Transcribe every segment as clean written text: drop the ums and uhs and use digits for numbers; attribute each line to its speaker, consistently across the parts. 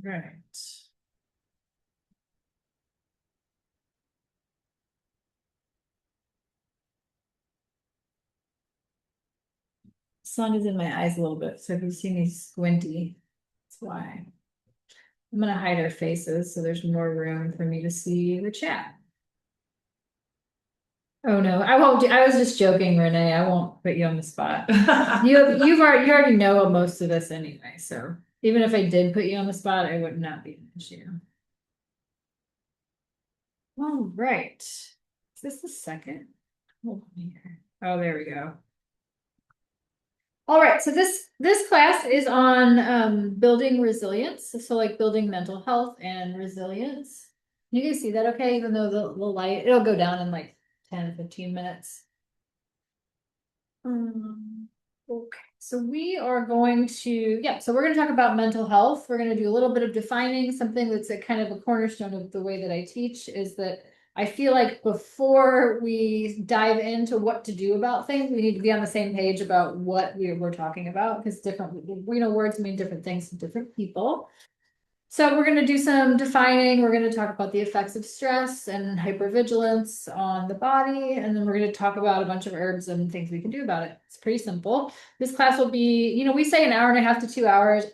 Speaker 1: Right. Sun is in my eyes a little bit, so if you see me squinty, that's why. I'm gonna hide our faces so there's more room for me to see the chat. Oh no, I won't do, I was just joking, Renee. I won't put you on the spot. You already know most of this anyway, so even if I did put you on the spot, it would not be an issue. All right. Is this the second? Hold on here. Oh, there we go. All right, so this class is on building resilience, so like building mental health and resilience. You can see that okay, even though the light, it'll go down in like 10-15 minutes. Okay, so we are going to, yeah, so we're going to talk about mental health. We're going to do a little bit of defining. Something that's a kind of a cornerstone of the way that I teach is that I feel like before we dive into what to do about things, we need to be on the same page about what we're talking about, because different, words mean different things to different people. So we're going to do some defining. We're going to talk about the effects of stress and hypervigilance on the body. And then we're going to talk about a bunch of herbs and things we can do about it. It's pretty simple. This class will be, we say an hour and a half to 2 hours.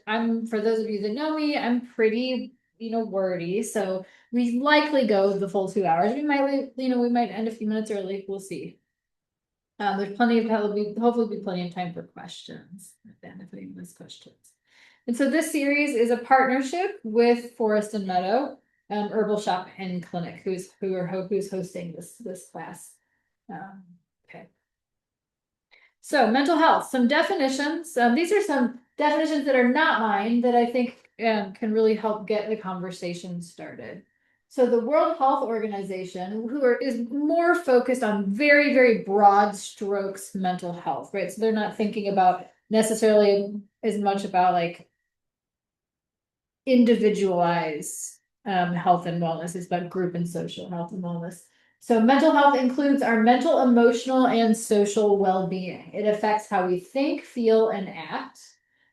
Speaker 1: For those of you that know me, I'm pretty, wordy. So we likely go the full 2 hours. We might, we might end a few minutes early. We'll see. There's plenty of, hopefully be plenty of time for questions at the end if anyone has questions. And so this series is a partnership with Forest and Meadow Herbal Shop and Clinic, who's hosting this class. Okay. So mental health, some definitions. These are some definitions that are not mine that I think can really help get the conversation started. So the World Health Organization, is more focused on very, very broad strokes mental health, right? So they're not thinking about necessarily as much about like individualized health and wellness. It's about group and social health and wellness. So mental health includes our mental, emotional, and social well-being. It affects how we think, feel, and act.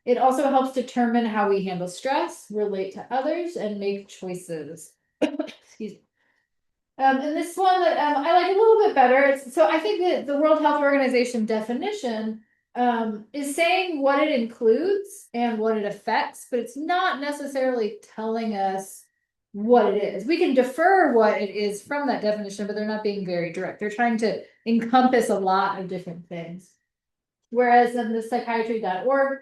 Speaker 1: It also helps determine how we handle stress, relate to others, and make choices. Excuse me. And this one that I like a little bit better. So I think that the World Health Organization definition is saying what it includes and what it affects, but it's not necessarily telling us what it is. We can defer what it is from that definition, but they're not being very direct. They're trying to encompass a lot of different things. Whereas in the psychiatry.org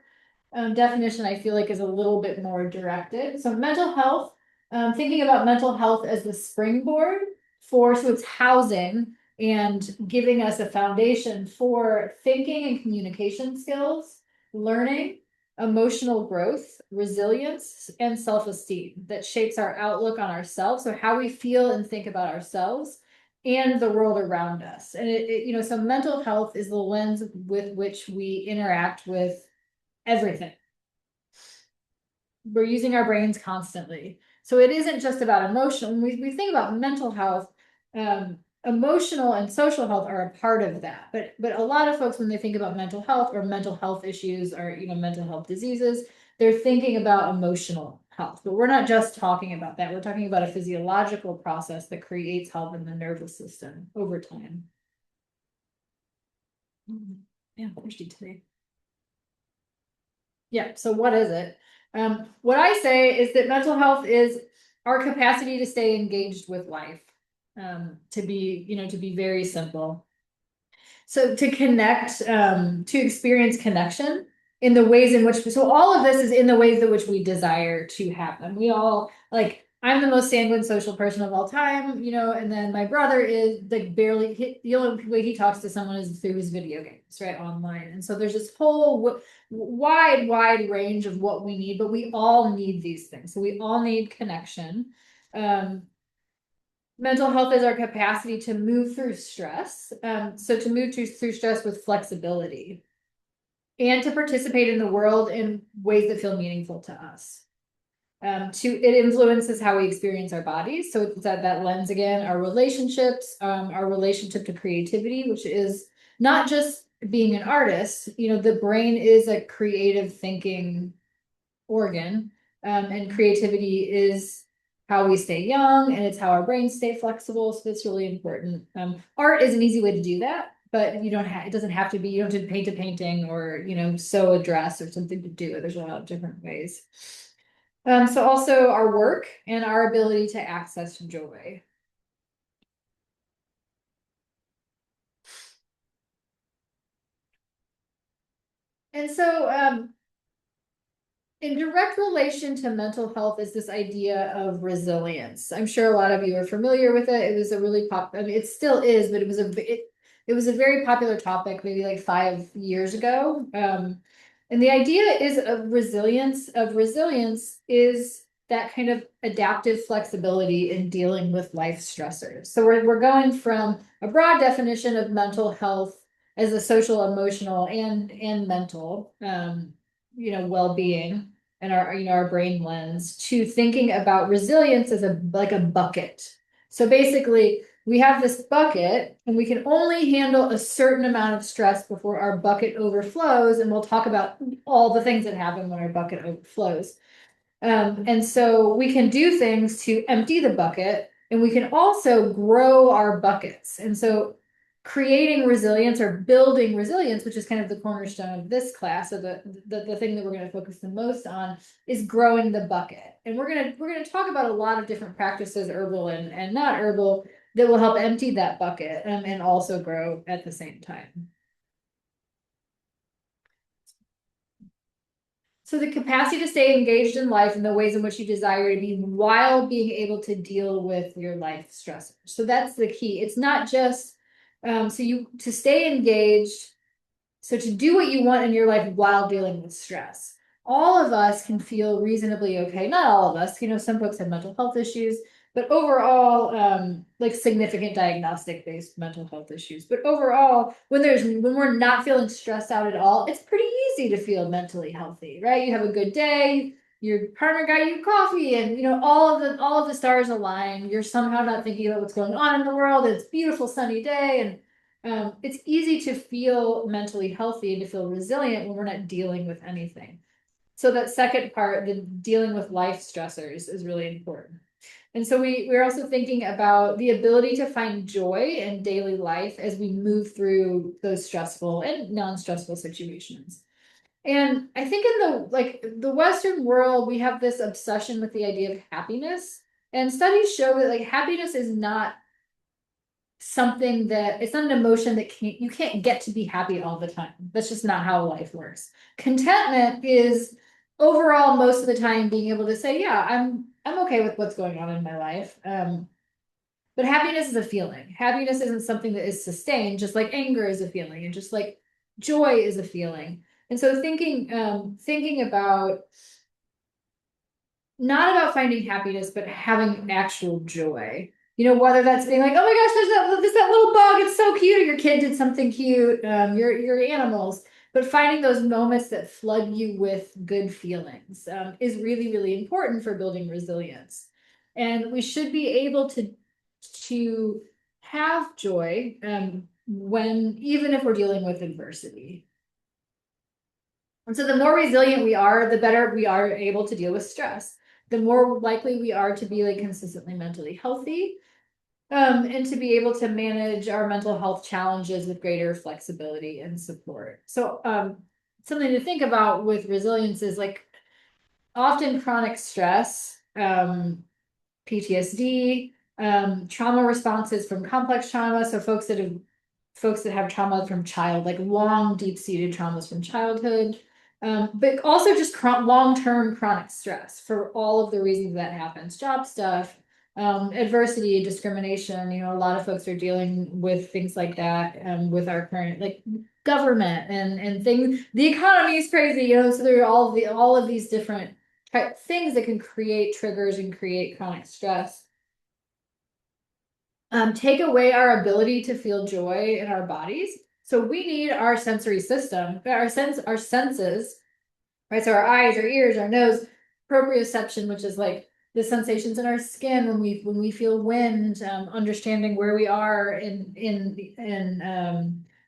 Speaker 1: definition, I feel like is a little bit more directed. So mental health, thinking about mental health as the springboard so it's housing and giving us a foundation for thinking and communication skills, learning, emotional growth, resilience, and self-esteem that shapes our outlook on ourselves. So how we feel and think about ourselves and the world around us. And so mental health is the lens with which we interact with everything. We're using our brains constantly. So it isn't just about emotional. When we think about mental health, emotional and social health are a part of that. But a lot of folks, when they think about mental health or mental health issues or mental health diseases, they're thinking about emotional health. But we're not just talking about that. We're talking about a physiological process that creates health in the nervous system over time. Yeah, thirsty today. Yeah, so what is it? What I say is that mental health is our capacity to stay engaged with life. To be very simple. So to connect, to experience connection in the ways in which, so all of this is in the ways in which we desire to happen. We all like, I'm the most sanguine social person of all time, and then my brother is like the only way he talks to someone is through his video games, right, online. And so there's this whole wide range of what we need, but we all need these things. So we all need connection. Mental health is our capacity to move through stress. So to move through stress with flexibility and to participate in the world in ways that feel meaningful to us. it influences how we experience our bodies. So it's that lens again, our relationships, our relationship to creativity, which is not just being an artist. The brain is a creative thinking organ, and creativity is how we stay young, and it's how our brains stay flexible. So that's really important. Art is an easy way to do that, but it doesn't have to be. You don't have to paint a painting or sew a dress or something to do it. There's a lot of different ways. So also our work and our ability to access joy. And so in direct relation to mental health is this idea of resilience. I'm sure a lot of you are familiar with it. It was a really I mean, it still is, but it was a very popular topic maybe like 5 years ago. And the idea is of resilience. Is that kind of adaptive flexibility in dealing with life stressors. So we're going from a broad definition of mental health as a social, emotional, and mental, well-being and our brain lens to thinking about resilience as like a bucket. So basically, we have this bucket and we can only handle a certain amount of stress before our bucket overflows. And we'll talk about all the things that happen when our bucket overflows. And so we can do things to empty the bucket, and we can also grow our buckets. And so creating resilience or building resilience, which is kind of the cornerstone of this class, or the thing that we're going to focus the most on, is growing the bucket. And we're gonna talk about a lot of different practices, herbal and not herbal, that will help empty that bucket, and also grow at the same time. So the capacity to stay engaged in life in the ways in which you desire to be while being able to deal with your life stressors. So that's the key. It's not just to stay engaged, so to do what you want in your life while dealing with stress. All of us can feel reasonably okay. Not all of us, some folks have mental health issues, but overall, like significant diagnostic based mental health issues. But overall, when we're not feeling stressed out at all, it's pretty easy to feel mentally healthy, right? You have a good day, your partner got you coffee, and all of the stars align. You're somehow not thinking about what's going on in the world. It's a beautiful sunny day, and it's easy to feel mentally healthy and to feel resilient when we're not dealing with anything. So that second part, the dealing with life stressors, is really important. And so we're also thinking about the ability to find joy in daily life as we move through those stressful and non-stressful situations. And I think in the Western world, we have this obsession with the idea of happiness. And studies show that like happiness is not something that it's not an emotion that you can't get to be happy all the time. That's just not how life works. Contentment is overall most of the time being able to say, yeah, I'm okay with what's going on in my life. But happiness is a feeling. Happiness isn't something that is sustained, just like anger is a feeling, and just like joy is a feeling. And so thinking about not about finding happiness, but having actual joy. Whether that's being like, oh my gosh, there's that little bug, it's so cute, or your kid did something cute, your animals. But finding those moments that flood you with good feelings is really, really important for building resilience. And we should be able to have joy even if we're dealing with adversity. And so the more resilient we are, the better we are able to deal with stress. The more likely we are to be like consistently mentally healthy, and to be able to manage our mental health challenges with greater flexibility and support. So something to think about with resilience is like often chronic stress, PTSD, trauma responses from complex trauma. So folks that have trauma from like long, deep-seated traumas from childhood, but also just long-term chronic stress for all of the reasons that happens, job stuff, adversity, discrimination. A lot of folks are dealing with things like that, with our current like government and things. The economy is crazy, so there are all of these different things that can create triggers and create chronic stress. Take away our ability to feel joy in our bodies. So we need our sensory system, our senses, right? So our eyes, our ears, our nose proprioception, which is like the sensations in our skin when we feel wind, understanding where we are in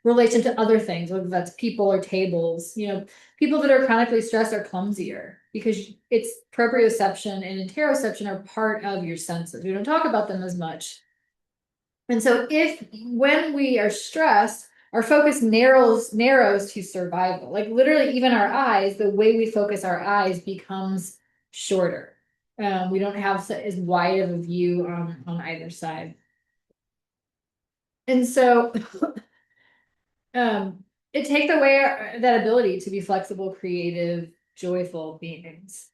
Speaker 1: relation to other things, whether that's people or tables. You know, people that are chronically stressed are clumsier because it's proprioception and interoception are part of your senses. We don't talk about them as much. And so if when we are stressed, our focus narrows to survival. Like literally even our eyes, the way we focus our eyes becomes shorter. We don't have as wide of a view on either side. And so it takes away that ability to be flexible, creative, joyful beings.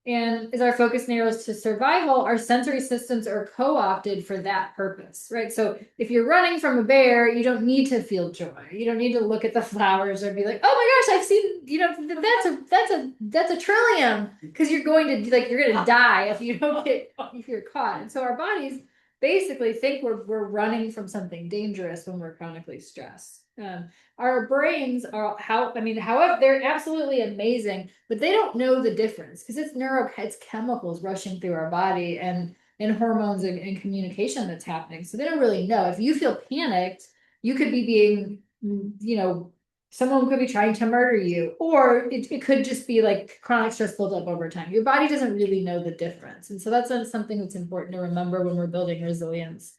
Speaker 1: And as our focus narrows to survival, our sensory systems are co-opted for that purpose, right? So if you're running from a bear, you don't need to feel joy. You don't need to look at the flowers or be like, oh my gosh, I've seen, you know, that's a trillium. Because you're going to like you're gonna die if you don't get if you're caught. And so our bodies basically think we're running from something dangerous when we're chronically stressed. Our brains are however, they're absolutely amazing, but they don't know the difference because it's chemicals rushing through our body and hormones and communication that's happening. So they don't really know. If you feel panicked, you could be being, you know, someone could be trying to murder you, or it could just be like chronic stress built up over time. Your body doesn't really know the difference. And so that's something that's important to remember when we're building resilience.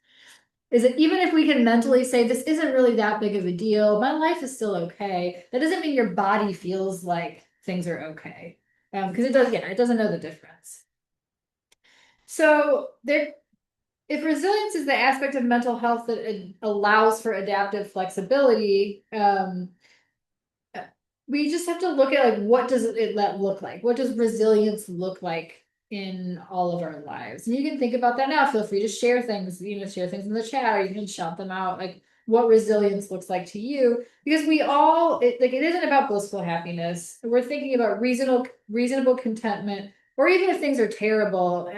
Speaker 1: Is that even if we can mentally say this isn't really that big of a deal, my life is still okay, that doesn't mean your body feels like things are okay. Because it doesn't know the difference. So there, if resilience is the aspect of mental health that allows for adaptive flexibility, we just have to look at like what does it look like? What does resilience look like in all of our lives? And you can think about that now. Feel free to share things, share things in the chat, or you can shout them out, like what resilience looks like to you. Because it isn't about blissful happiness. We're thinking about reasonable contentment, or even if things are terrible,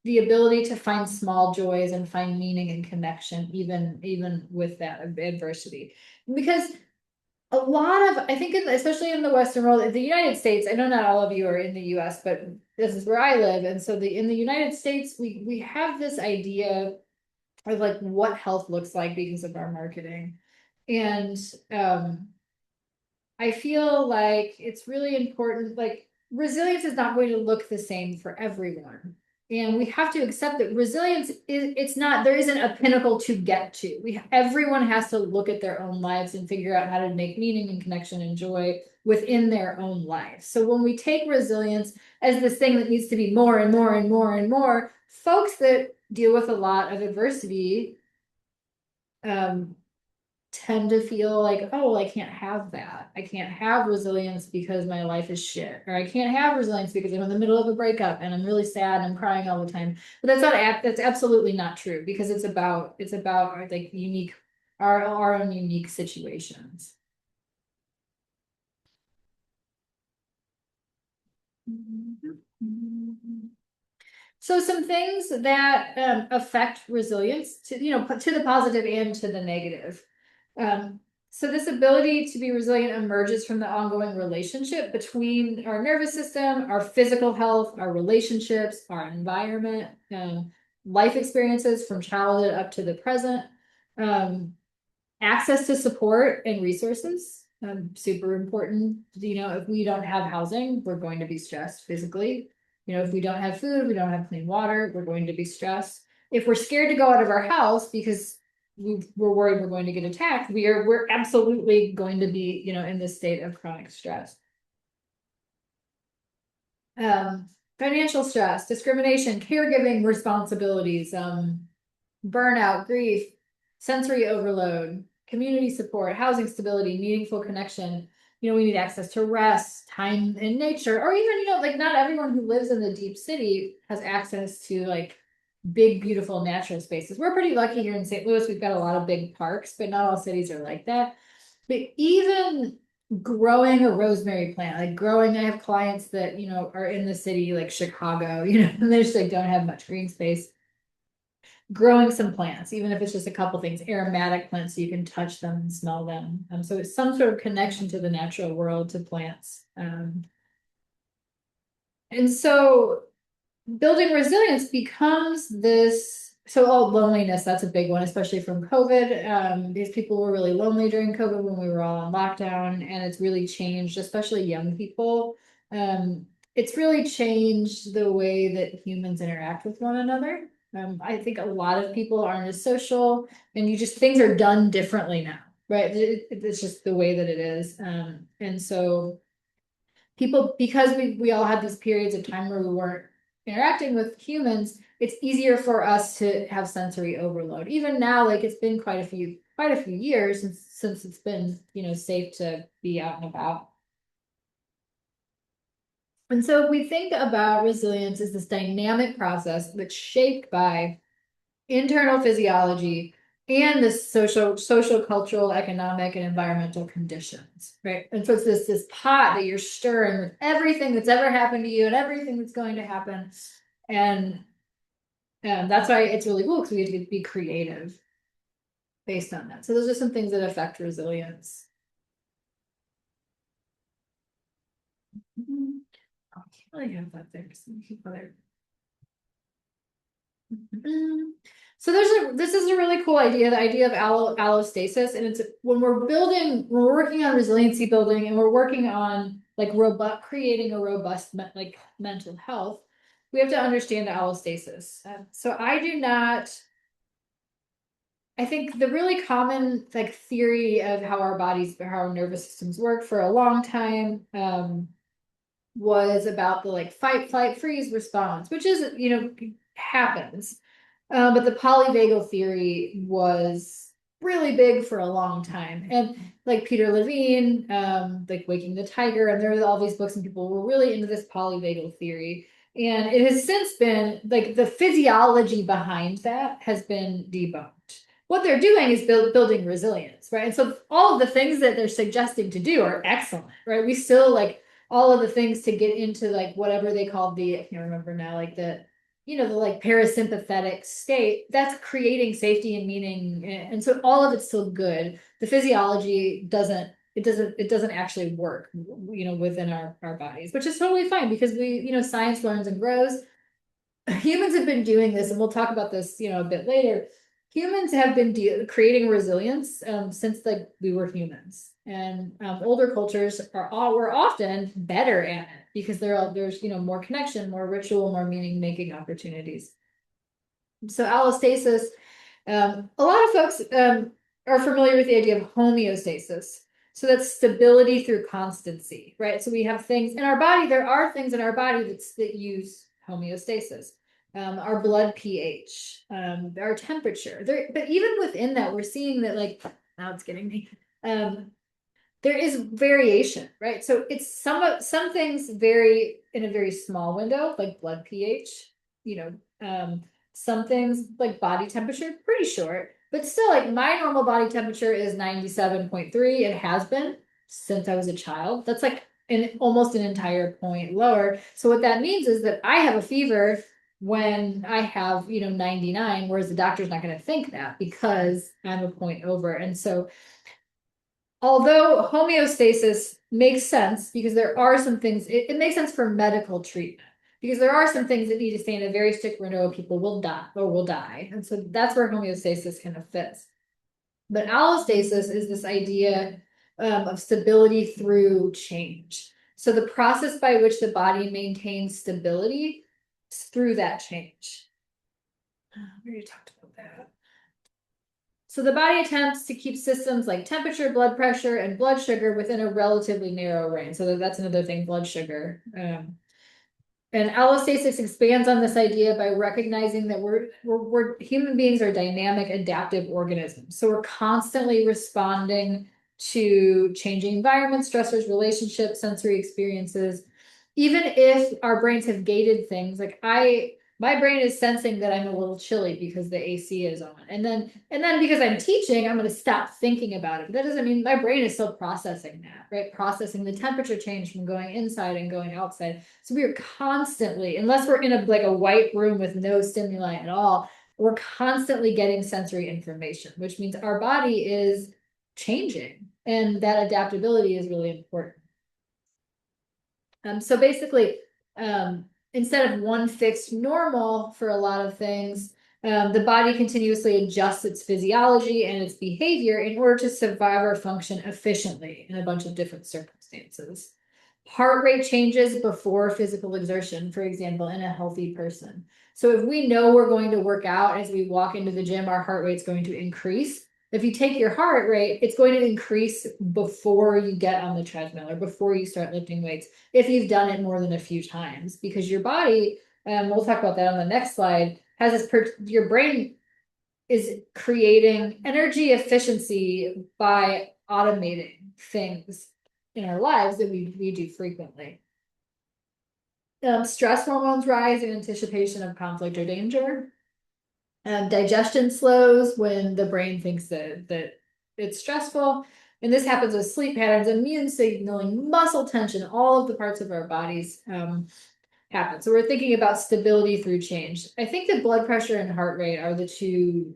Speaker 1: the ability to find small joys and find meaning and connection, even with that adversity. Because a lot of, I think, especially in the Western world, the United States, I know not all of you are in the US, but this is where I live. And so in the United States, we have this idea of like what health looks like because of our marketing. And I feel like it's really important, like resilience is not going to look the same for everyone. And we have to accept that resilience it's not, there isn't a pinnacle to get to. Everyone has to look at their own lives and figure out how to make meaning and connection and joy within their own lives. So when we take resilience as this thing that needs to be more and more and more and more, folks that deal with a lot of adversity, tend to feel like, oh, I can't have that. I can't have resilience because my life is shit. Or I can't have resilience because I'm in the middle of a breakup and I'm really sad and I'm crying all the time. But that's absolutely not true because it's about our like unique our own unique situations. So some things that affect resilience to to the positive and to the negative. Um, so this ability to be resilient emerges from the ongoing relationship between our nervous system, our physical health, our relationships, our environment, life experiences from childhood up to the present, access to support and resources. Super important. If we don't have housing, we're going to be stressed physically. If we don't have food, we don't have clean water, we're going to be stressed. If we're scared to go out of our house because we're worried we're going to get attacked, we're absolutely going to be, in this state of chronic stress. Financial stress, discrimination, caregiving responsibilities, burnout, grief, sensory overload, community support, housing stability, meaningful connection. We need access to rest, time in nature, or even, like not everyone who lives in the deep city has access to like big, beautiful natural spaces. We're pretty lucky here in St. Louis. We've got a lot of big parks, but not all cities are like that. But even growing a rosemary plant, I have clients that, are in the city like Chicago, and they just like don't have much green space. Growing some plants, even if it's just a couple things, aromatic plants, so you can touch them and smell them. So it's some sort of connection to the natural world, to plants. And so building resilience becomes this, so loneliness, that's a big one, especially from COVID. These people were really lonely during COVID when we were all on lockdown, and it's really changed, especially young people. It's really changed the way that humans interact with one another. I think a lot of people aren't as social, and things are done differently now, right? It's just the way that it is. And so people, because we all had these periods of time where we weren't interacting with humans, it's easier for us to have sensory overload. Even now, like it's been quite a few years since it's been, safe to be out and about. And so we think about resilience as this dynamic process that's shaped by internal physiology and the social, cultural, economic, and environmental conditions, right? And so it's this pot that you're stirring with everything that's ever happened to you and everything that's going to happen. And that's why it's really cool, because we get to be creative based on that. So those are some things that affect resilience. Oh, I can't really have that there. So keep other. So this is a really cool idea, the idea of allostasis, and it's when we're working on resiliency building, and we're working on like creating a robust like mental health, we have to understand allostasis. So I think the really common like theory of how our nervous systems work for a long time was about the like fight, flight, freeze response, which is, happens. But the polyvagal theory was really big for a long time. And like Peter Levine, like Waking the Tiger, and there were all these books, and people were really into this polyvagal theory. And it has since been like the physiology behind that has been debunked. What they're doing is building resilience, right? And so all of the things that they're suggesting to do are excellent, right? We still like all of the things to get into like whatever they called I can't remember now, like the like parasympathetic state, that's creating safety and meaning. And so all of it's still good. The physiology doesn't actually work, within our bodies, which is totally fine, because science learns and grows. Humans have been doing this, and we'll talk about this, a bit later. Humans have been creating resilience since like we were humans, and older cultures were often better at it because there's more connection, more ritual, more meaning making opportunities. So allostasis, a lot of folks are familiar with the idea of homeostasis. So that's stability through constancy, right? So we have things in our body. There are things in our body that use homeostasis. Our blood pH, our temperature. But even within that, we're seeing that like now it's getting me. There is variation, right? So it's some things vary in a very small window, like blood pH. You know, some things like body temperature, pretty short, but still, like my normal body temperature is 97.3. It has been since I was a child. That's like almost an entire point lower. So what that means is that I have a fever when I have, 99, whereas the doctor's not going to think that because I'm a point over. And so although homeostasis makes sense because there are some things, it makes sense for medical treatment because there are some things that need to stay in a very strict window or people will die. And so that's where homeostasis kind of fits. But allostasis is this idea of stability through change. So the process by which the body maintains stability through that change. We already talked about that. So the body attempts to keep systems like temperature, blood pressure, and blood sugar within a relatively narrow range. So that's another thing, blood sugar. And allostasis expands on this idea by recognizing that we're human beings are dynamic, adaptive organisms. So we're constantly responding to changing environments, stressors, relationships, sensory experiences. Even if our brains have gated things, like my brain is sensing that I'm a little chilly because the AC is on. And then because I'm teaching, I'm going to stop thinking about it. But that doesn't mean my brain is still processing that, right? Processing the temperature change from going inside and going outside. So we are constantly, unless we're in a white room with no stimuli at all, we're constantly getting sensory information, which means our body is changing. And that adaptability is really important. So basically, instead of one fixed normal for a lot of things, the body continuously adjusts its physiology and its behavior in order to survive or function efficiently in a bunch of different circumstances. Heart rate changes before physical exertion, for example, in a healthy person. So if we know we're going to work out as we walk into the gym, our heart rate's going to increase. If you take your heart rate, it's going to increase before you get on the treadmill or before you start lifting weights, if you've done it more than a few times, because your body, we'll talk about that on the next slide, has this, your brain is creating energy efficiency by automating things in our lives that we do frequently. Stress hormones rise in anticipation of conflict or danger. Digestion slows when the brain thinks that it's stressful. And this happens with sleep patterns, immune signaling, muscle tension, all of the parts of our bodies happen. So we're thinking about stability through change. I think that blood pressure and heart rate are the two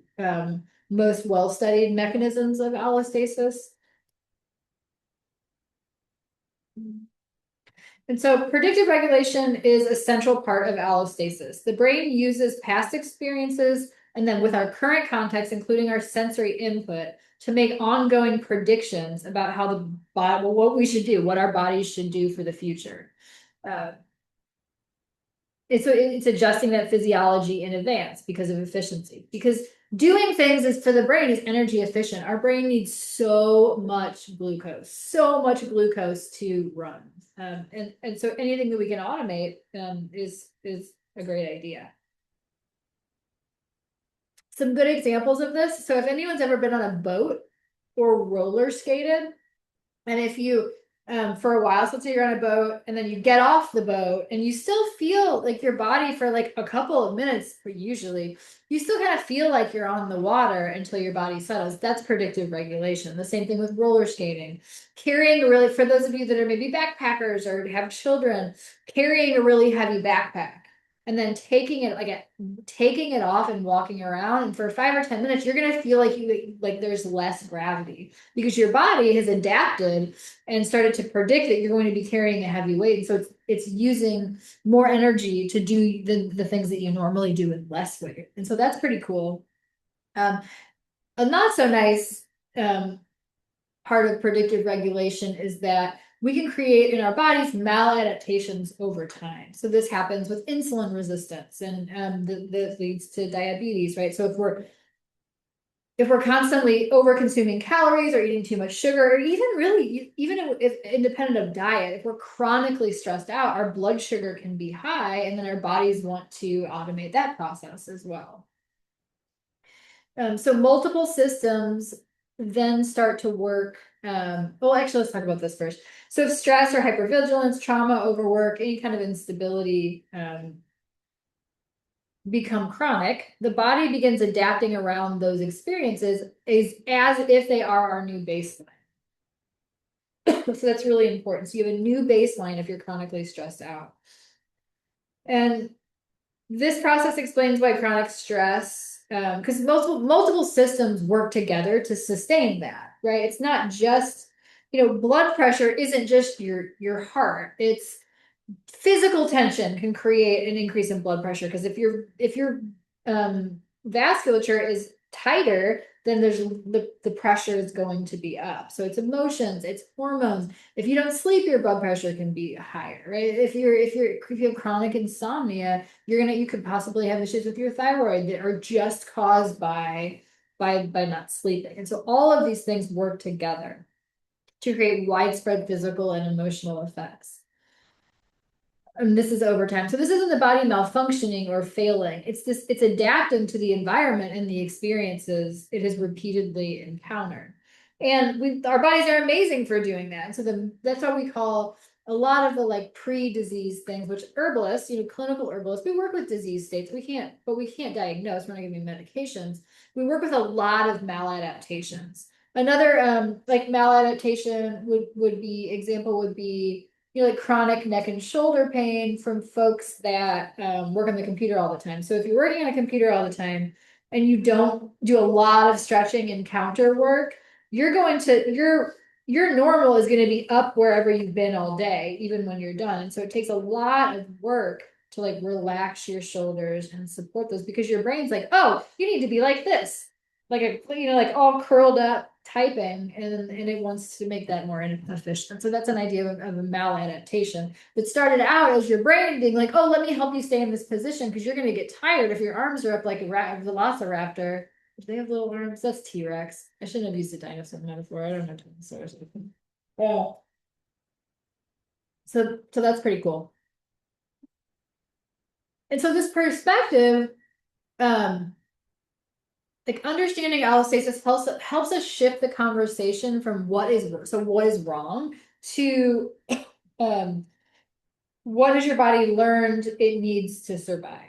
Speaker 1: most well-studied mechanisms of allostasis. And so predictive regulation is a central part of allostasis. The brain uses past experiences and then with our current context, including our sensory input, to make ongoing predictions about how the body, what we should do, what our bodies should do for the future. It's adjusting that physiology in advance because of efficiency. Because doing things is for the brain is energy efficient. Our brain needs so much glucose to run. And so anything that we can automate is a great idea. Some good examples of this. So if anyone's ever been on a boat or roller skated, and if you for a while, so let's say you're on a boat and then you get off the boat and you still feel like your body for like a couple of minutes, usually, you still kind of feel like you're on the water until your body settles. That's predictive regulation. The same thing with roller skating. Carrying a really, for those of you that are maybe backpackers or have children, carrying a really heavy backpack and then taking it off and walking around, and for 5 or 10 minutes, you're gonna feel like there's less gravity because your body has adapted and started to predict that you're going to be carrying a heavy weight. And so it's using more energy to do the things that you normally do with less weight. And so that's pretty cool. A not so nice part of predictive regulation is that we can create in our bodies maladaptations over time. So this happens with insulin resistance and that leads to diabetes, right? So if we're constantly over consuming calories or eating too much sugar, or even if independent of diet, if we're chronically stressed out, our blood sugar can be high, and then our bodies want to automate that process as well. So multiple systems then start to work. Well, actually, let's talk about this first. So if stress or hypervigilance, trauma, overwork, any kind of instability become chronic, the body begins adapting around those experiences as if they are our new baseline. So that's really important. So you have a new baseline if you're chronically stressed out. And this process explains why chronic stress, because multiple systems work together to sustain that, right? It's not just, blood pressure isn't just your heart. It's physical tension can create an increase in blood pressure because if your vasculature is tighter, then there's the pressure is going to be up. So it's emotions, it's hormones. If you don't sleep, your blood pressure can be higher, right? If you have chronic insomnia, you could possibly have issues with your thyroid that are just caused by not sleeping. And so all of these things work together to create widespread physical and emotional effects. And this is over time. So this isn't the body malfunctioning or failing. It's adapting to the environment and the experiences it has repeatedly encountered. And our bodies are amazing for doing that. And so that's why we call a lot of the pre-disease things, which herbalists, clinical herbalists, we work with disease states. We can't diagnose. We're not giving medications. We work with a lot of maladaptations. Another maladaptation would be chronic neck and shoulder pain from folks that work on the computer all the time. So if you're working on a computer all the time and you don't do a lot of stretching and counter work, your normal is going to be up wherever you've been all day, even when you're done. And so it takes a lot of work to like relax your shoulders and support those, because your brain's like, oh, you need to be like this, like a, like all curled up typing, and it wants to make that more efficient. So that's an idea of a maladaptation that started out as your brain being like, oh, let me help you stay in this position because you're going to get tired if your arms are up like a velociraptor. Do they have little arms? That's T-Rex. I shouldn't have used a dinosaur metaphor. I don't know dinosaurs. Oh, so that's pretty cool. And so this perspective, um, like understanding allostasis helps us shift the conversation from what is wrong to what has your body learned it needs to survive?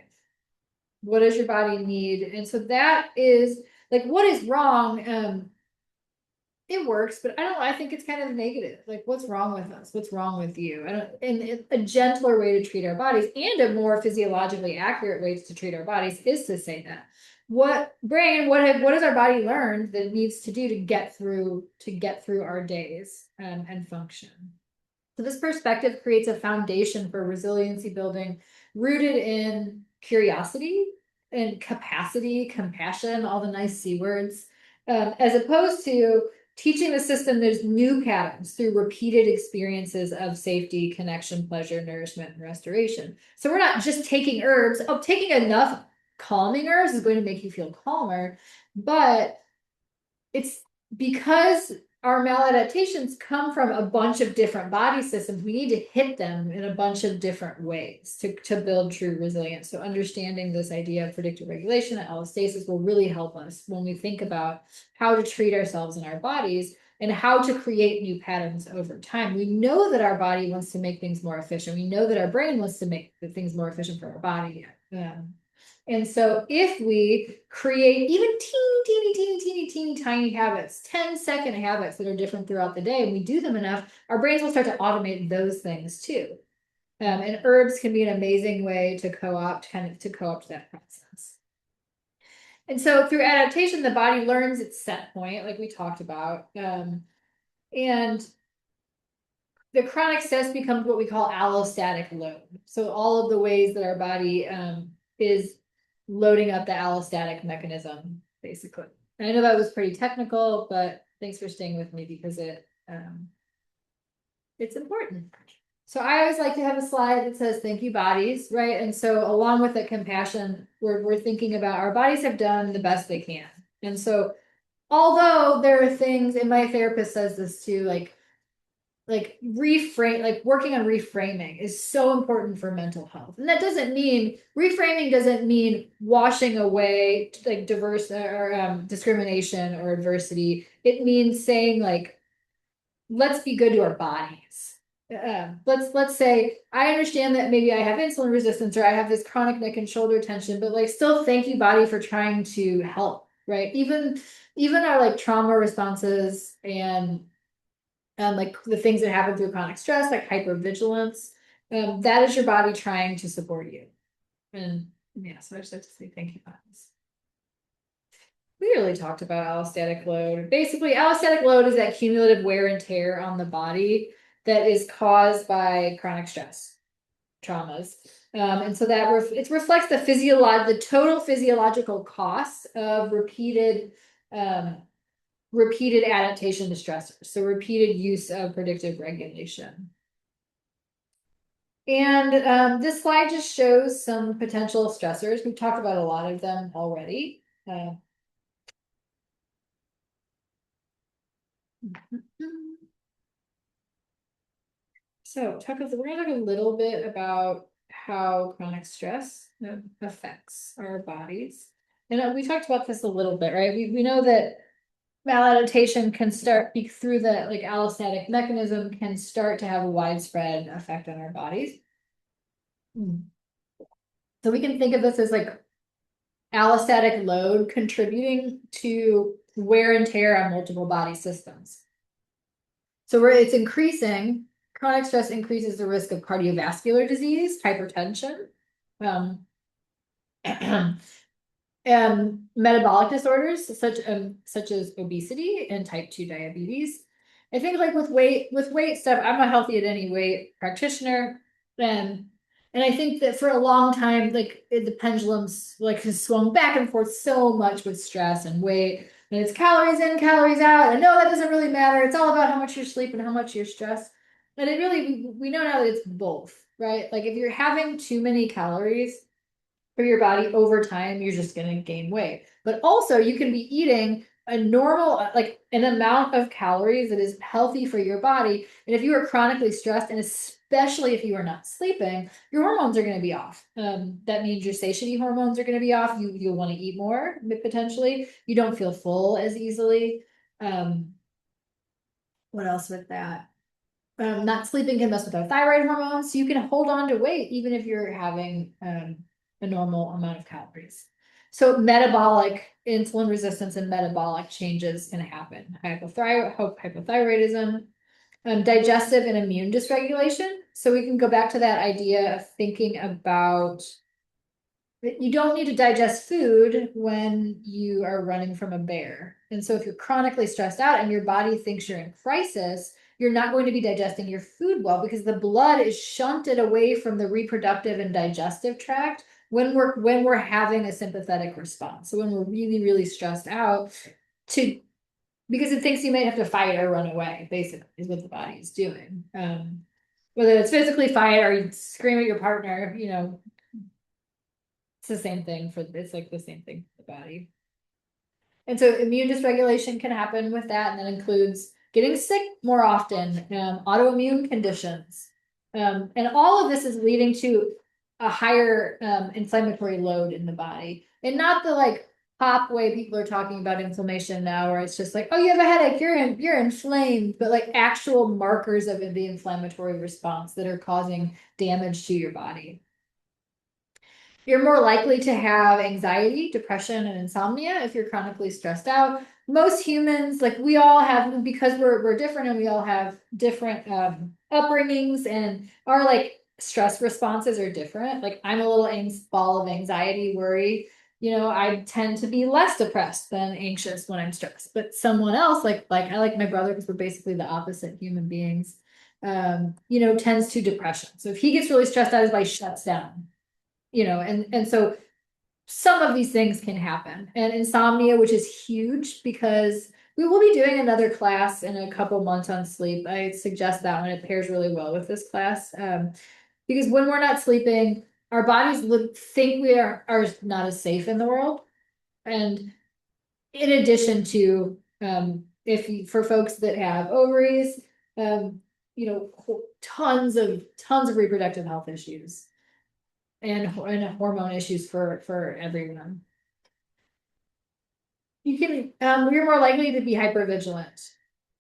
Speaker 1: What does your body need? And so that is like what is wrong. It works, but I think it's kind of negative. Like, what's wrong with us? What's wrong with you? And a gentler way to treat our bodies and a more physiologically accurate way to treat our bodies is to say that. What has our body learned that it needs to do to get through our days and function? So this perspective creates a foundation for resiliency building rooted in curiosity and capacity, compassion, all the nice C words, as opposed to teaching the system there's new patterns through repeated experiences of safety, connection, pleasure, nourishment, and restoration. So we're not just taking herbs. Oh, taking enough calming herbs is going to make you feel calmer, but it's because our maladaptations come from a bunch of different body systems. We need to hit them in a bunch of different ways to build true resilience. So understanding this idea of predictive regulation and allostasis will really help us when we think about how to treat ourselves and our bodies and how to create new patterns over time. We know that our body wants to make things more efficient. We know that our brain wants to make the things more efficient for our body. And so if we create even teeny tiny habits, 10-second habits that are different throughout the day, and we do them enough, our brains will start to automate those things too. And herbs can be an amazing way to co-opt that process. And so through adaptation, the body learns its set point, like we talked about. And the chronic stress becomes what we call allostatic load. So all of the ways that our body is loading up the allostatic mechanism, basically. And I know that was pretty technical, but thanks for staying with me because it's important. So I always like to have a slide that says thank you bodies, right? And so along with the compassion, we're thinking about our bodies have done the best they can. And so although there are things, and my therapist says this too, like reframe, like working on reframing is so important for mental health. And that doesn't mean reframing doesn't mean washing away like diverse or discrimination or adversity. It means saying like, let's be good to our bodies. Let's say I understand that maybe I have insulin resistance or I have this chronic neck and shoulder tension, but like still thank you body for trying to help, right? Even our like trauma responses and like the things that happen through chronic stress, like hypervigilance, that is your body trying to support you. And yeah, so I just like to say thank you, bodies. We really talked about allostatic load. Basically, allostatic load is that cumulative wear and tear on the body that is caused by chronic stress, traumas. And so that it reflects the total physiological costs of repeated adaptation to stressors, so repeated use of predictive regulation. And this slide just shows some potential stressors. We've talked about a lot of them already. So we're gonna talk a little bit about how chronic stress affects our bodies. And we talked about this a little bit, right? We know that maladaptation can start through the like allostatic mechanism can start to have a widespread effect on our bodies. So we can think of this as like allostatic load contributing to wear and tear on multiple body systems. So where it's increasing, chronic stress increases the risk of cardiovascular disease, hypertension, and metabolic disorders such as obesity and type 2 diabetes. I think like with weight stuff, I'm a healthy at any weight practitioner. And And I think that for a long time, like the pendulums like has swung back and forth so much with stress and weight. And it's calories in, calories out. And no, that doesn't really matter. It's all about how much you're sleeping, how much you're stressed. And it really, we know now that it's both, right? Like if you're having too many calories for your body over time, you're just going to gain weight. But also, you can be eating a normal, like an amount of calories that is healthy for your body. And if you are chronically stressed, and especially if you are not sleeping, your hormones are going to be off. That means your satiety hormones are going to be off. You'll want to eat more potentially. You don't feel full as easily. Um, what else with that? Not sleeping can mess with our thyroid hormones, so you can hold on to weight even if you're having a normal amount of calories. So metabolic insulin resistance and metabolic changes can happen. Hypothyroidism, digestive and immune dysregulation. So we can go back to that idea of thinking about that you don't need to digest food when you are running from a bear. And so if you're chronically stressed out and your body thinks you're in crisis, you're not going to be digesting your food well because the blood is shunted away from the reproductive and digestive tract when we're having a sympathetic response. So when we're really, really stressed out to because it thinks you might have to fight or run away, basically, is what the body is doing. Whether it's physically fight or you scream at your partner, it's the same thing it's like the same thing for the body. And so immune dysregulation can happen with that, and that includes getting sick more often, autoimmune conditions. And all of this is leading to a higher inflammatory load in the body. And not the like pop way people are talking about inflammation now, where it's just like, oh, you have a headache, you're inflamed, but like actual markers of the inflammatory response that are causing damage to your body. You're more likely to have anxiety, depression, and insomnia if you're chronically stressed out. Most humans, like we all have, because we're different and we all have different upbringings, and our like stress responses are different. Like I'm a little ball of anxiety, worry. I tend to be less depressed than anxious when I'm stressed. But someone else, like I like my brother because we're basically the opposite human beings. Tends to depression. So if he gets really stressed out, his body shuts down. And so some of these things can happen. And insomnia, which is huge because we will be doing another class in a couple months on sleep. I suggest that one. It pairs really well with this class. Because when we're not sleeping, our bodies think we are not as safe in the world. And in addition to, for folks that have ovaries, tons of reproductive health issues and hormone issues for everyone. You're more likely to be hypervigilant.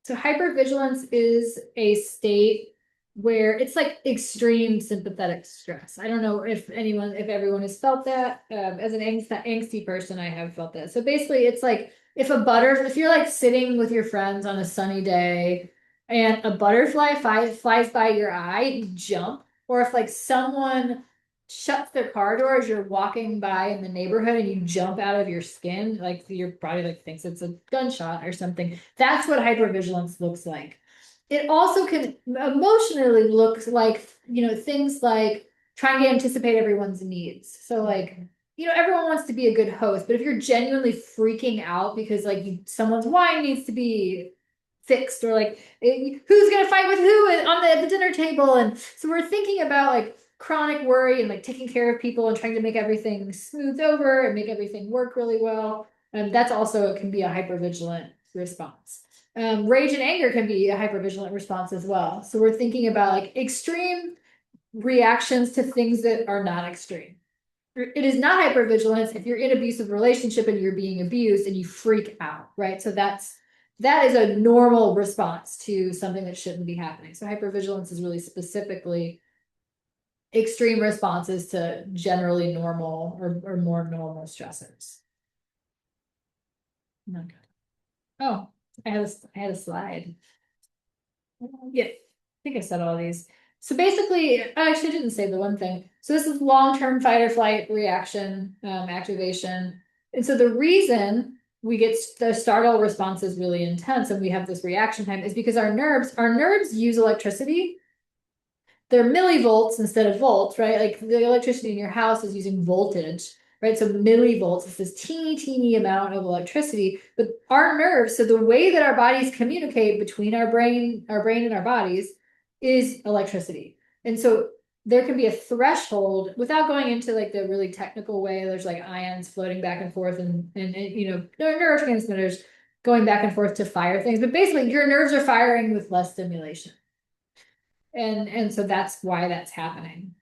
Speaker 1: So hypervigilance is a state where it's like extreme sympathetic stress. I don't know if everyone has felt that. As an angsty person, I have felt that. So basically it's like if you're like sitting with your friends on a sunny day and a butterfly flies by your eye, you jump. Or if like someone shuts their car door as you're walking by in the neighborhood and you jump out of your skin, like your body like thinks it's a gunshot or something. That's what hypervigilance looks like. It also can emotionally look like, things like trying to anticipate everyone's needs. So like, everyone wants to be a good host, but if you're genuinely freaking out because like someone's wine needs to be fixed, or like who's gonna fight with who at the dinner table, and so we're thinking about like chronic worry and like taking care of people and trying to make everything smooth over and make everything work really well. And that's also can be a hypervigilant response. Rage and anger can be a hypervigilant response as well. So we're thinking about like extreme reactions to things that are not extreme. It is not hypervigilance if you're in an abusive relationship and you're being abused and you freak out, right? So that is a normal response to something that shouldn't be happening. So hypervigilance is really specifically extreme responses to generally normal or more normal stressors. Okay. Oh, I had a slide. Yeah, I think I said all these. So basically, I actually didn't say the one thing. So this is long-term fight or flight reaction activation. And so the reason we get the startle response is really intense and we have this reaction time is because our nerves use electricity. they're millivolts instead of volts, right? Like the electricity in your house is using voltage, right? So millivolts is this teeny amount of electricity, but our nerves, so the way that our bodies communicate between our brain and our bodies is electricity. And so there can be a threshold without going into like the really technical way. There's like ions floating back and forth and you know, neurotransmitters going back and forth to fire things. But basically your nerves are firing with less stimulation. And so that's why that's happening.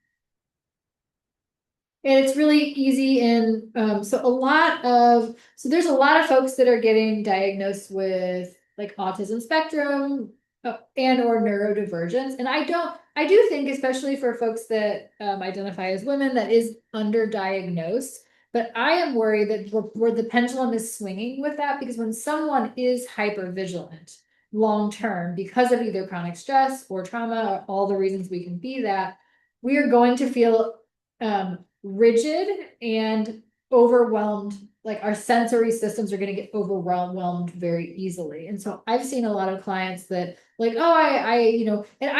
Speaker 1: And it's really easy in so there's a lot of folks that are getting diagnosed with like autism spectrum and or neurodivergence. And I do think, especially for folks that identify as women, that is underdiagnosed. But I am worried that where the pendulum is swinging with that, because when someone is hyper vigilant long term because of either chronic stress or trauma, or all the reasons we can be that, we are going to feel rigid and overwhelmed. Like our sensory systems are going to get overwhelmed very easily. And so I've seen a lot of clients that like, oh, you know, and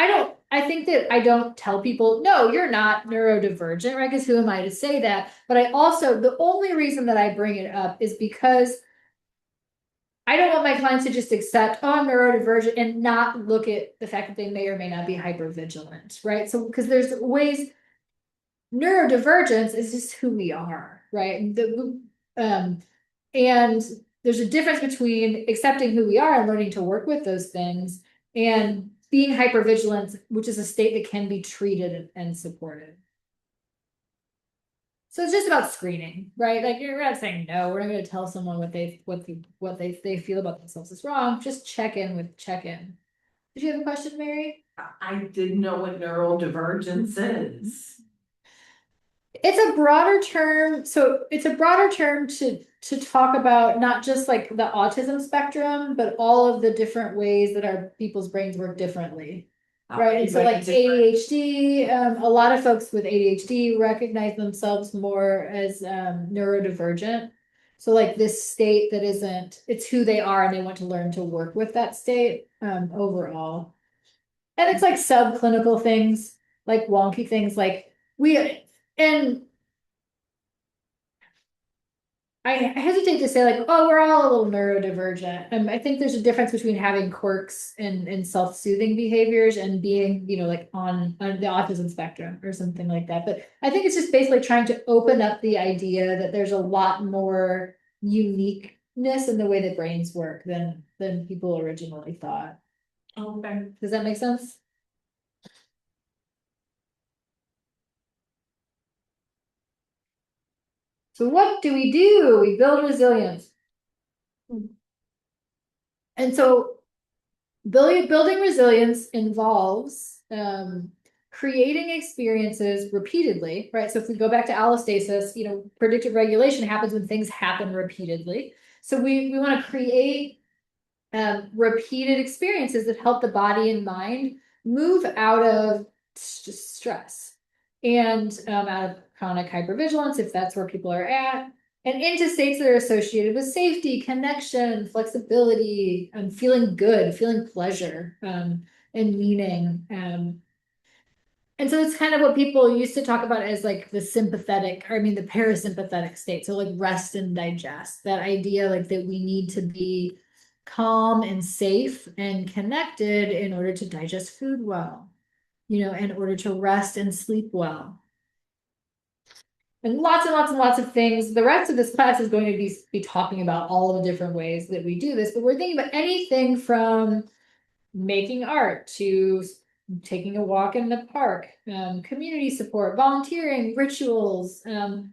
Speaker 1: I think that I don't tell people, no, you're not neurodivergent, right? Because who am I to say that? But I also, the only reason that I bring it up is because I don't want my clients to just accept, oh, I'm neurodivergent and not look at the fact that they may or may not be hypervigilant, right? So, because there's ways, neurodivergence is just who we are, right? And there's a difference between accepting who we are and learning to work with those things and being hypervigilant, which is a state that can be treated and supported. So it's just about screening, right? Like you're not saying no, we're not going to tell someone what they feel about themselves is wrong. Just check in. Did you have a question, Mary?
Speaker 2: I didn't know what neurodivergence is.
Speaker 1: It's a broader term. So it's a broader term to talk about not just like the autism spectrum, but all of the different ways that our people's brains work differently. Right. And so like ADHD, a lot of folks with ADHD recognize themselves more as neurodivergent. So like this state that isn't, it's who they are and they want to learn to work with that state overall. And it's like subclinical things, like wonky things like and I hesitate to say like, oh, we're all a little neurodivergent. I think there's a difference between having quirks and self-soothing behaviors and being, you know, like on the autism spectrum or something like that. But I think it's just basically trying to open up the idea that there's a lot more uniqueness in the way that brains work than people originally thought.
Speaker 2: Okay.
Speaker 1: Does that make sense? So what do? We build resilience. And so building resilience involves creating experiences repeatedly, right? So if we go back to allostasis, you know, predictive regulation happens when things happen repeatedly. So we want to create repeated experiences that help the body and mind move out of stress and out of chronic hypervigilance, if that's where people are at, and into states that are associated with safety, connection, flexibility, and feeling good, feeling pleasure, and meaning. And so it's kind of what people used to talk about as like the sympathetic, or I mean the parasympathetic state. So like rest and digest, that idea like that we need to be calm and safe and connected in order to digest food well, you know, in order to rest and sleep well. And lots of things. The rest of this class is going to be talking about all the different ways that we do this, but we're thinking about anything from making art to taking a walk in the park, community support, volunteering, rituals,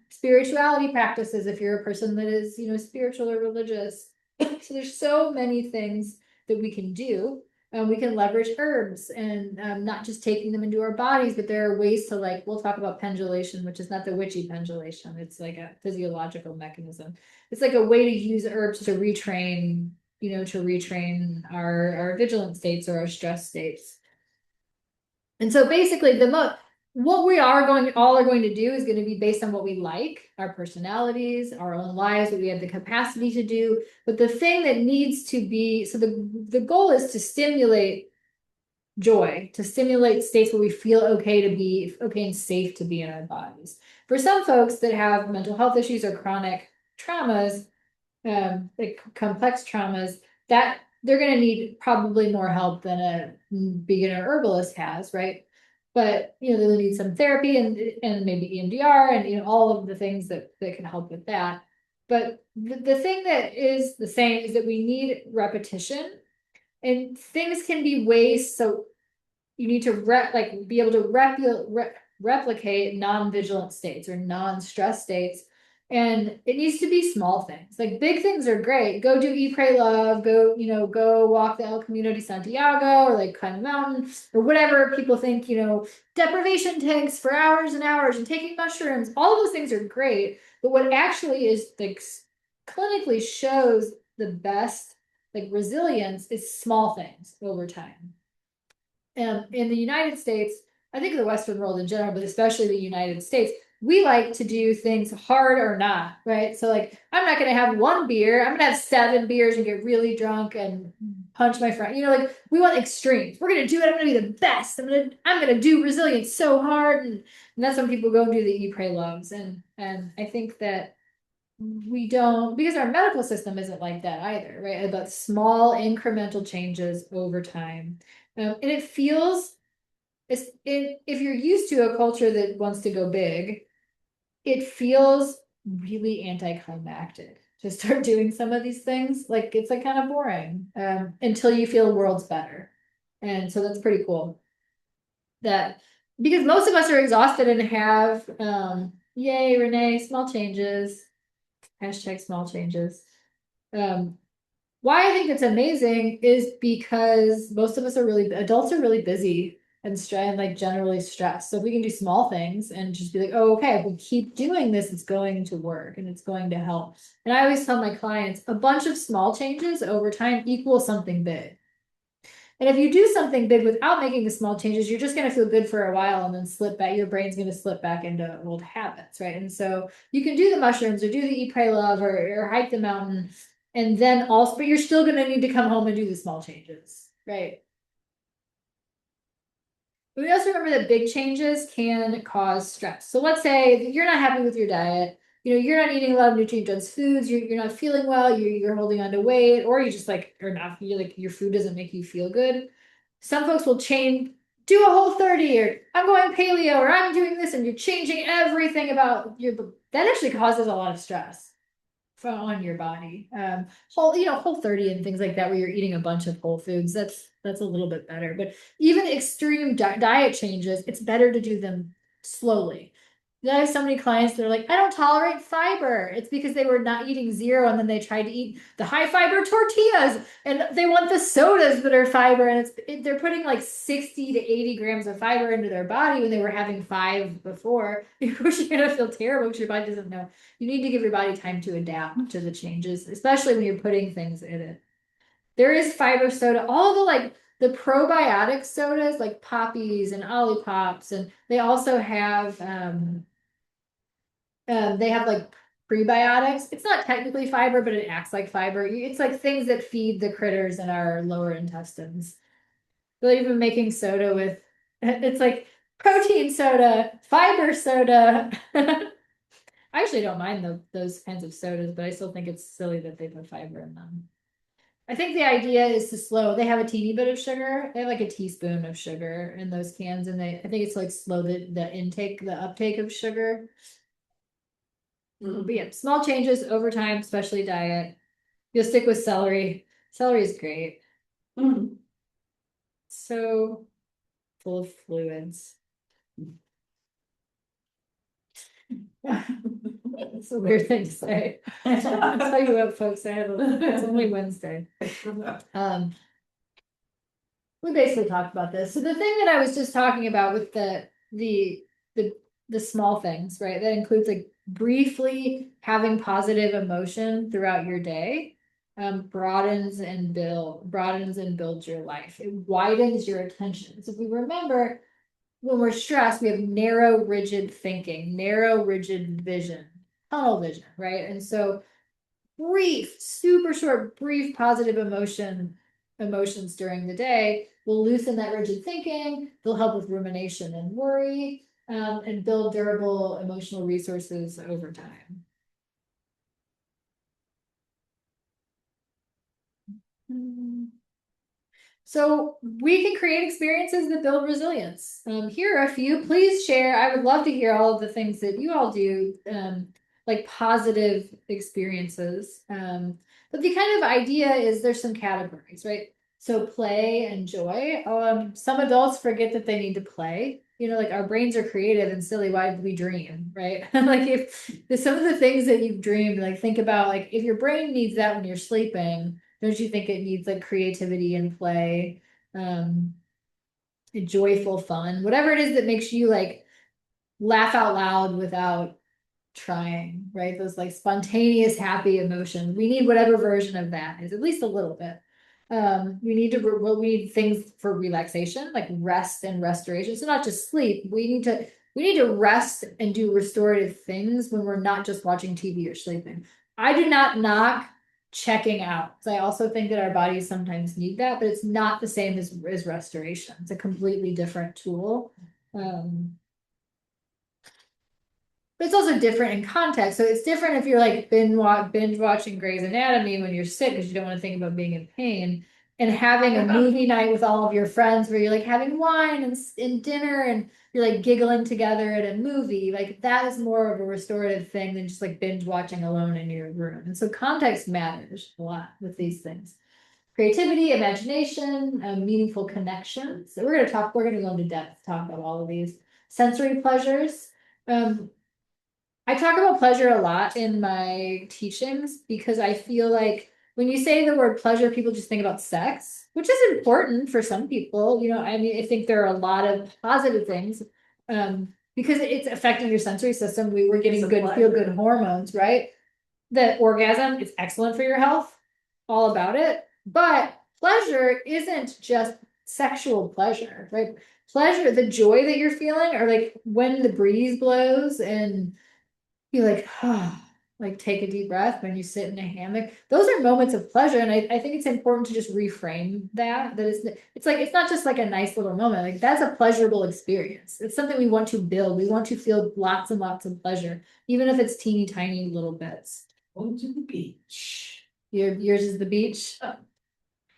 Speaker 1: spirituality practices if you're a person that is, you know, spiritual or religious. So there's so many things that we can do. We can leverage herbs and not just taking them into our bodies, but there are ways to like, we'll talk about pendulation, which is not the witchy pendulation. It's like a physiological mechanism. It's like a way to use herbs to retrain, you know, to retrain our vigilant states or our stress states. And so basically what we are going to do is going to be based on what we like, our personalities, our own lives, what we have the capacity to do. But the thing that needs to be, so the goal is to stimulate joy, to stimulate states where we feel okay to be okay and safe to be in our bodies. For some folks that have mental health issues or chronic traumas, like complex traumas, that they're going to need probably more help than a beginner herbalist has, right? But they'll need some therapy and maybe EMDR and all of the things that can help with that. But the thing that is the same is that we need repetition, and things can be ways. So you need to be able to replicate non-vigilant states or non-stress states. And it needs to be small things. Like big things are great. Go do Eat, Pray, Love. Go walk the El Camino de Santiago, or like climb a mountain, or whatever people think, deprivation tanks for hours and hours and taking mushrooms. All of those things are great. But what actually is like clinically shows the best like resilience is small things over time. In the United States, I think the Western world in general, but especially the United States, we like to do things hard or not, right? So like, I'm not going to have one beer. I'm going to have 7 beers and get really drunk and punch my friend. Like we want extremes. We're going to do it. I'm going to be the best. I'm going to do resilience so hard. And that's when people go and do the Eat, Pray, Loves. And I think that we don't, because our medical system isn't like that either, right? About small incremental changes over time. And it feels, if you're used to a culture that wants to go big, it feels really anticlimactic to start doing some of these things. Like it's like kind of boring until you feel the world's better. And so that's pretty cool. That because most of us are exhausted and have, yay, Renee, small changes. Hashtag small changes. Um, why I think it's amazing is because most of us adults are really busy and like generally stressed. So if we can do small things and just be like, oh, okay, if we keep doing this, it's going to work and it's going to help. And I always tell my clients a bunch of small changes over time equals something big. And if you do something big without making the small changes, you're just going to feel good for a while and then slip back. Your brain's going to slip back into old habits, right? And so you can do the mushrooms or do the Eat, Pray, Love or hike the mountain. And then also, but you're still going to need to come home and do the small changes, right? But we also remember that big changes can cause stress. So let's say you're not happy with your diet. You're not eating a lot of nutrient dense foods. You're not feeling well. You're holding on to weight, or you just like are not. You're like your food doesn't make you feel good. Some folks will change, do a Whole30, or I'm going paleo, or I'm doing this, and you're changing everything about your. That actually causes a lot of stress on your body. Whole30 and things like that, where you're eating a bunch of whole foods. That's a little bit better. But even extreme diet changes, it's better to do them slowly. I have so many clients that are like, I don't tolerate fiber. It's because they were not eating zero and then they tried to eat the high fiber tortillas and they want the sodas that are fiber, and they're putting like 60 to 80 grams of fiber into their body when they were having 5 before. Of course, you're gonna feel terrible because your body doesn't know. You need to give your body time to adapt to the changes, especially when you're putting things in it. There is fiber soda, all the like the probiotic sodas like Poppies and Olipop, and they also have they have like prebiotics. It's not technically fiber, but it acts like fiber. It's like things that feed the critters in our lower intestines. They're even making soda with it's like protein soda, fiber soda. I actually don't mind those kinds of sodas, but I still think it's silly that they put fiber in them. I think the idea is to they have a teeny bit of sugar. They have like a teaspoon of sugar in those cans, and I think it's like slow the uptake of sugar. But yeah, small changes over time, especially diet. You'll stick with celery. Celery is great. So full of fluids. It's a weird thing to say. I'll tell you what, folks, it's only Wednesday. We basically talked about this. So the thing that I was just talking about with the small things, right? That includes like briefly having positive emotion throughout your day, broadens and builds your life. It widens your attention. So if we remember, when we're stressed, we have narrow, rigid thinking, narrow, rigid vision, tunnel vision, right? And so brief, super short, brief positive emotion emotions during the day will loosen that rigid thinking. They'll help with rumination and worry, and build durable emotional resources over time. So we can create experiences that build resilience. Here are a few. Please share. I would love to hear all of the things that you all do, like positive experiences. But the kind of idea is there's some categories, right? So play and joy. Some adults forget that they need to play. You know, like our brains are creative and silly. Why did we dream, right? Like if some of the things that you've dreamed, like think about like if your brain needs that when you're sleeping, don't you think it needs like creativity and play, um, joyful fun, whatever it is that makes you like laugh out loud without trying, right? Those like spontaneous happy emotions. We need whatever version of that is, at least a little bit. We need to we need things for relaxation, like rest and restoration. So not just sleep. We need to rest and do restorative things when we're not just watching TV or sleeping. I do not knock checking out. So I also think that our bodies sometimes need that, but it's not the same as restoration. It's a completely different tool. But it's also different in context. So it's different if you're like binge watching Grey's Anatomy when you're sick because you don't want to think about being in pain, and having a movie night with all of your friends where you're like having wine and dinner and you're like giggling together at a movie. Like that is more of a restorative thing than just like binge watching alone in your room. And so context matters a lot with these things. Creativity, imagination, meaningful connections. So we're going to go into depth, talk about all of these. Sensory pleasures. I talk about pleasure a lot in my teachings because I feel like when you say the word pleasure, people just think about sex, which is important for some people. You know, I mean, I think there are a lot of positive things, because it's affecting your sensory system. We were getting good, feel good hormones, right? The orgasm is excellent for your health, all about it. But pleasure isn't just sexual pleasure, right? Pleasure, the joy that you're feeling, or like when the breeze blows and you like, like take a deep breath when you sit in a hammock. Those are moments of pleasure. And I think it's important to just reframe that it's like, it's not just like a nice little moment. Like that's a pleasurable experience. It's something we want to build. We want to feel lots and lots of pleasure, even if it's teeny tiny little bits.
Speaker 2: Going to the beach.
Speaker 1: Yours is the beach.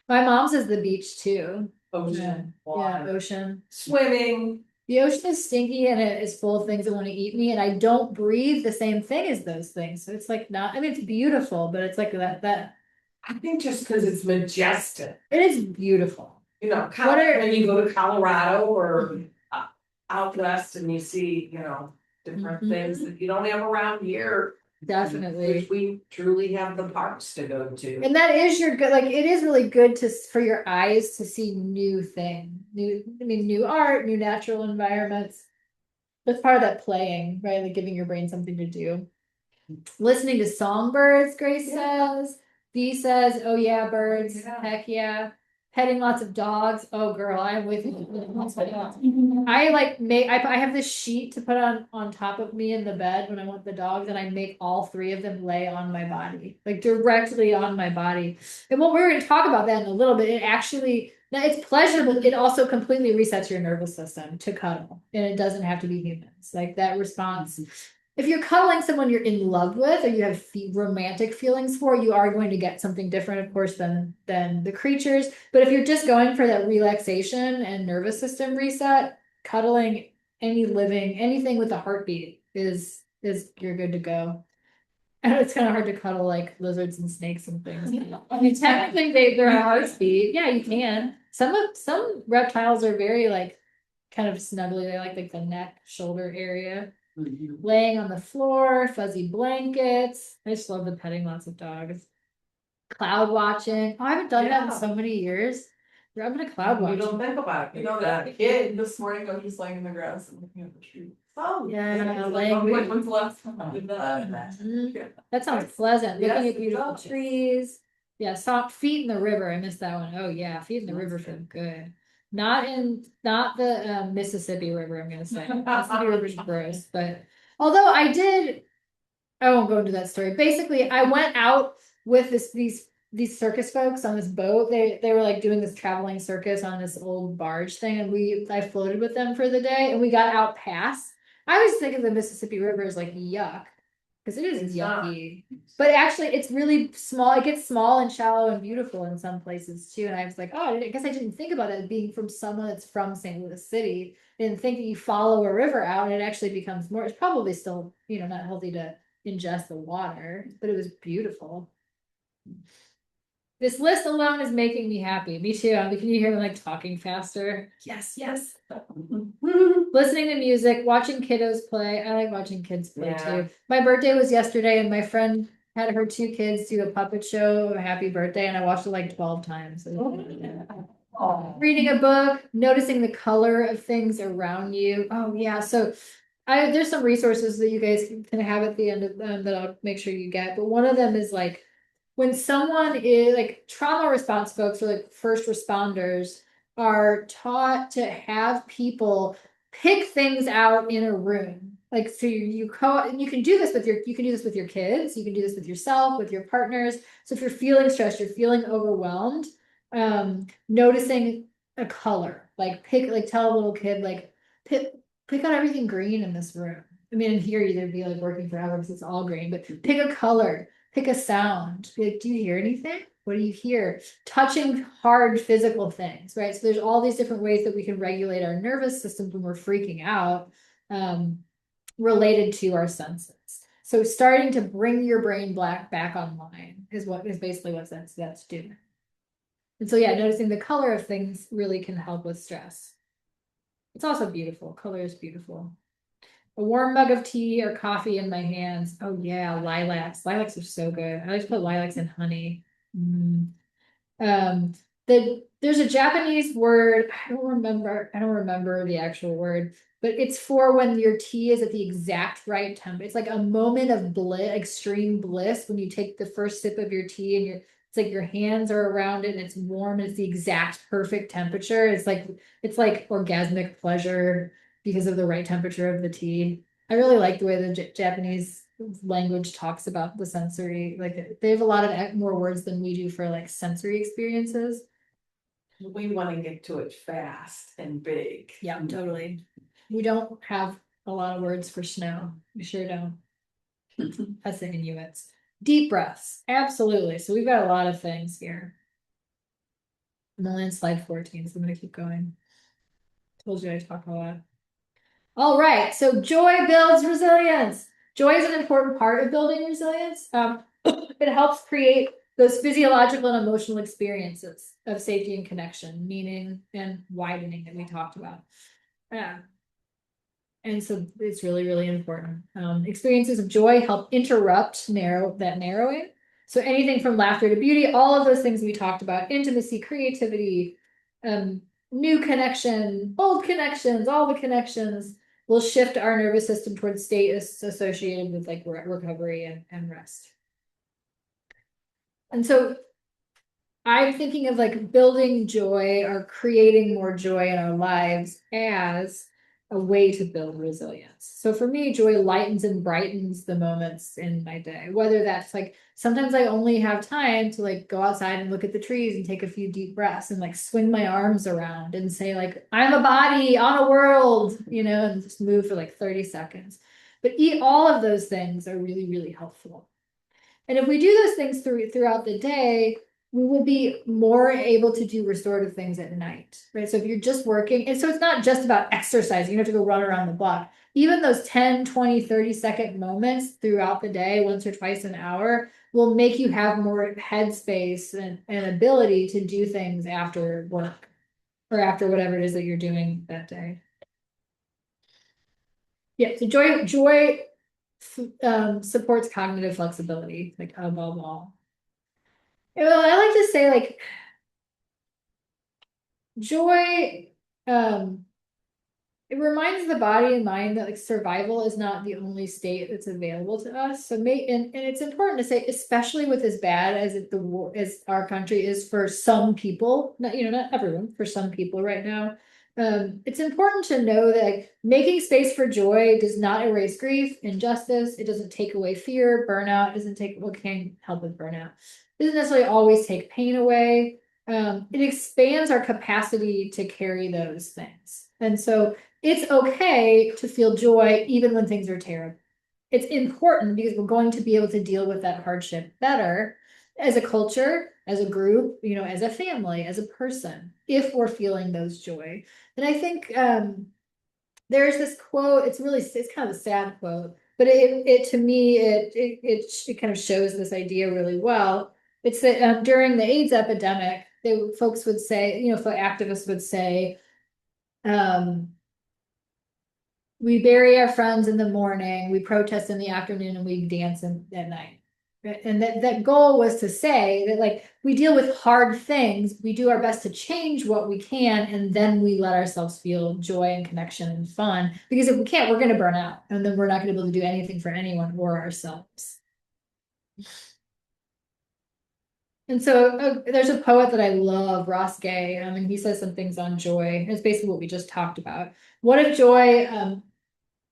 Speaker 1: My mom's is the beach too.
Speaker 2: Ocean, water,
Speaker 1: Yeah, ocean.
Speaker 2: swimming.
Speaker 1: The ocean is stinky and it is full of things that want to eat me, and I don't breathe the same thing as those things. So it's like not, I mean, it's beautiful, but it's like that
Speaker 2: I think just because it's majestic,
Speaker 1: it is beautiful.
Speaker 2: you know,
Speaker 1: What are-
Speaker 2: when you go to Colorado or out west and you see, you know, different
Speaker 1: Mhm.
Speaker 2: things that you don't have around here.
Speaker 1: Definitely.
Speaker 2: Which we truly have the parks to go to.
Speaker 1: And that is your good, like it is really good for your eyes to see new new art, new natural environments. That's part of that playing, right? Like giving your brain something to do. Listening to songbirds, Grace says. Dee says, oh yeah, birds,
Speaker 2: Yeah.
Speaker 1: heck yeah. Petting lots of dogs. Oh girl, I'm with you. I like I have this sheet to put on top of me in the bed when I want the dogs, and I make all three of them lay on my body, like directly on my body. And what we're gonna talk about that in a little bit, it actually now it's pleasurable, it also completely resets your nervous system to cuddle. And it doesn't have to be humans. Like that response. If you're cuddling someone you're in love with or you have romantic feelings for, you are going to get something different, of course, than the creatures. But if you're just going for that relaxation and nervous system reset, cuddling anything with a heartbeat is you're good to go. And it's kind of hard to cuddle like lizards and snakes and things. I mean, technically they're a heartbeat. Yeah, you can. Some reptiles are very like kind of snuggly. They like the neck, shoulder area. Laying on the floor, fuzzy blankets. I just love the petting lots of dogs. Cloud watching. Oh, I haven't done that in
Speaker 2: Yeah.
Speaker 1: so many years. I'm gonna cloud
Speaker 2: You
Speaker 1: watch.
Speaker 2: don't think about it.
Speaker 3: You know that kid this morning, I was just laying in the grass and looking at the tree.
Speaker 2: Oh.
Speaker 1: Yeah,
Speaker 3: Like,
Speaker 1: laying-
Speaker 3: wait, when's the last time I did that?
Speaker 1: Mhm. That sounds pleasant.
Speaker 2: Yes,
Speaker 1: Looking at
Speaker 2: it
Speaker 1: beautiful
Speaker 2: does.
Speaker 1: trees. Yeah, soft feet in the river. I missed that one. Oh yeah, feet in the river feel good. Not the Mississippi River, I'm gonna say. Mississippi River's gross, but although I won't go into that story. Basically, I went out with these these circus folks on this boat. They were like doing this traveling circus on this old barge thing, and I floated with them for the day, and we got out past. I always think of the Mississippi River as like yuck, because it is
Speaker 2: It's not.
Speaker 1: yucky. But actually, it's really small. It gets small and shallow and beautiful in some places too. And I was like, oh, I guess I didn't think about it being from someone that's from St. Louis City. I didn't think that you follow a river out and it actually becomes more. It's probably still, not healthy to ingest the water, but it was beautiful. This list alone is making me happy. Me too. Can you hear me like talking faster? Yes, yes. Listening to music, watching kiddos play. I like watching kids play
Speaker 2: Yeah.
Speaker 1: too. My birthday was yesterday, and my friend had her 2 kids do a puppet show, a happy birthday, and I watched it like 12 times.
Speaker 2: Oh.
Speaker 1: Reading a book, noticing the color of things around you. Oh yeah, so there's some resources that you guys can have at the end of them that I'll make sure you get. But one of them is like when someone is like trauma response folks or like first responders are taught to have people pick things out in a room. Like so you can do this with you can do this with your kids, you can do this with yourself, with your partners. So if you're feeling stressed, you're feeling overwhelmed, noticing a color, tell a little kid like pick out everything green in this room. I mean, in here you'd be like working forever because it's all green, but pick a color, pick a sound. Be like, do you hear anything? What do you hear? Touching hard physical things, right? So there's all these different ways that we can regulate our nervous system when we're freaking out, related to our senses. So starting to bring your brain back online is basically what that's doing. And so yeah, noticing the color of things really can help with stress. It's also beautiful. Color is beautiful. A warm mug of tea or coffee in my hands. Oh yeah, lilacs. Lilacs are so good. I like to put lilacs in honey. There's a Japanese word. I don't remember the actual word, but it's for when your tea is at the exact right temperature. It's like a moment of bliss, extreme bliss when you take the first sip of your tea and it's like your hands are around it and it's warm and it's the exact perfect temperature. It's like orgasmic pleasure because of the right temperature of the tea. I really like the way the Japanese language talks about the sensory. Like they have a lot of more words than we do for like sensory experiences.
Speaker 2: We want to get to it fast and big.
Speaker 1: Yeah, totally. We don't have a lot of words for snow. We sure don't. That's the Inuits. Deep breaths. Absolutely. So we've got a lot of things here. I'm only on slide 14, so I'm gonna keep going. Told you I talk a lot. All right, so joy builds resilience. Joy is an important part of building resilience. It helps create those physiological and emotional experiences of safety and connection, meaning and widening that we talked about. And so it's really, really important. Experiences of joy help interrupt narrowing. So anything from laughter to beauty, all of those things we talked about, intimacy, creativity, new connection, old connections, all the connections will shift our nervous system towards states associated with like recovery and rest. And so I'm thinking of like building joy or creating more joy in our lives as a way to build resilience. So for me, joy lightens and brightens the moments in my day, whether that's like sometimes I only have time to like go outside and look at the trees and take a few deep breaths and like swing my arms around and say like I'm a body on a world, and just move for like 30 seconds. But all of those things are really, really helpful. And if we do those things throughout the day, we will be more able to do restorative things at night, right? So if you're just working, and so it's not just about exercising, you don't have to go run around the block. Even those 10, 20, 30-second moments throughout the day, once or twice an hour, will make you have more headspace and ability to do things after work or after whatever it is that you're doing that day. Yeah, so joy supports cognitive flexibility, like above all. Well, I like to say like joy, it reminds the body and mind that like survival is not the only state that's available to us. So and it's important to say, especially with as bad as as our country is for some people, not everyone, for some people right now. It's important to know that like, making space for joy does not erase grief, injustice. It doesn't take away fear, burnout. It doesn't can't help with burnout. doesn't necessarily always take pain away. It expands our capacity to carry those things. And so it's okay to feel joy even when things are terrible. It's important because we're going to be able to deal with that hardship better as a culture, as a group, as a family, as a person, if we're feeling those joy. And I think there's this quote, it's kind of a sad quote, but it to me, it kind of shows this idea really well. It's that during the AIDS epidemic, folks would say, activists would say, um, we bury our friends in the morning, we protest in the afternoon, and we dance at night. And that goal was to say that, like, we deal with hard things, we do our best to change what we can, and then we let ourselves feel joy and connection and fun. Because if we can't, we're going to burn out, and then we're not going to be able to do anything for anyone or ourselves. And so there's a poet that I love, Ross Gay, and he says some things on joy. It's basically what we just talked about. What if joy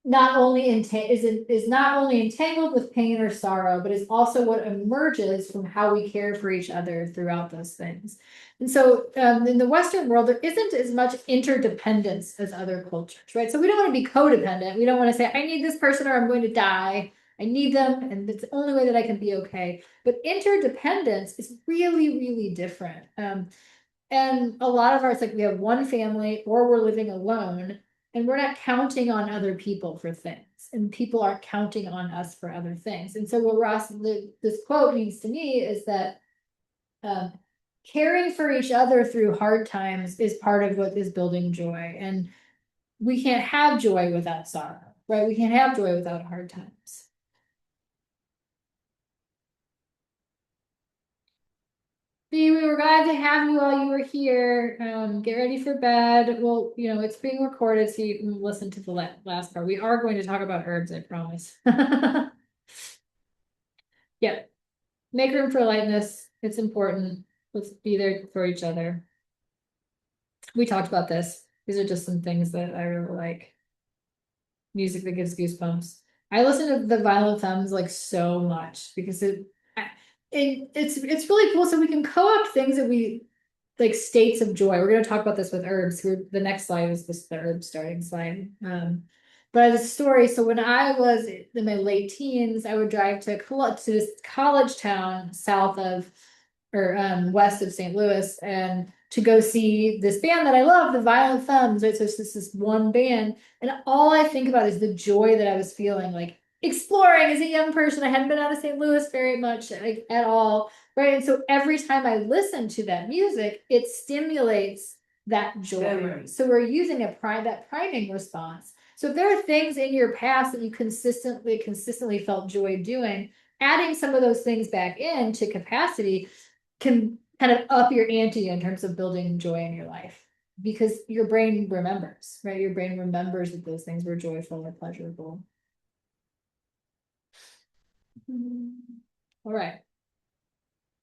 Speaker 1: not only is not only entangled with pain or sorrow, but is also what emerges from how we care for each other throughout those things. And so in the Western world, there isn't as much interdependence as other cultures, right? So we don't want to be codependent. We don't want to say, I need this person or I'm going to die. I need them, and it's the only way that I can be okay. But interdependence is really, really different. And a lot of ours, like, we have one family or we're living alone, and we're not counting on other people for things, and people aren't counting on us for other things. And so what this quote means to me is that caring for each other through hard times is part of what is building joy. And we can't have joy without sorrow, right? We can't have joy without hard times. B, we were glad to have you while you were here. Get ready for bed. Well, it's being recorded, so you can listen to the last part. We are going to talk about herbs, I promise. Yep. Make room for lightness. It's important. Let's be there for each other. We talked about this. These are just some things that I really like. Music that gives goosebumps. I listen to the Violent Femmes like so much because it's really cool. So we can co-opt things that we like, states of joy. We're going to talk about this with herbs. The next slide is the herb starting slide. But as a story, so when I was in my late teens, I would drive to this college town south of or west of St. Louis, and to go see this band that I love, the Violent Femmes, right? So it's just this one band, and all I think about is the joy that I was feeling, like exploring as a young person. I hadn't been out of St. Louis very much, like, at all, right? And so every time I listen to that music, it stimulates that joy.
Speaker 2: Yeah, right.
Speaker 1: So we're using that priming response. So if there are things in your past that you consistently felt joy doing, adding some of those things back into capacity can kind of up your ante in terms of building joy in your life, because your brain remembers, right? Your brain remembers that those things were joyful or pleasurable. All right.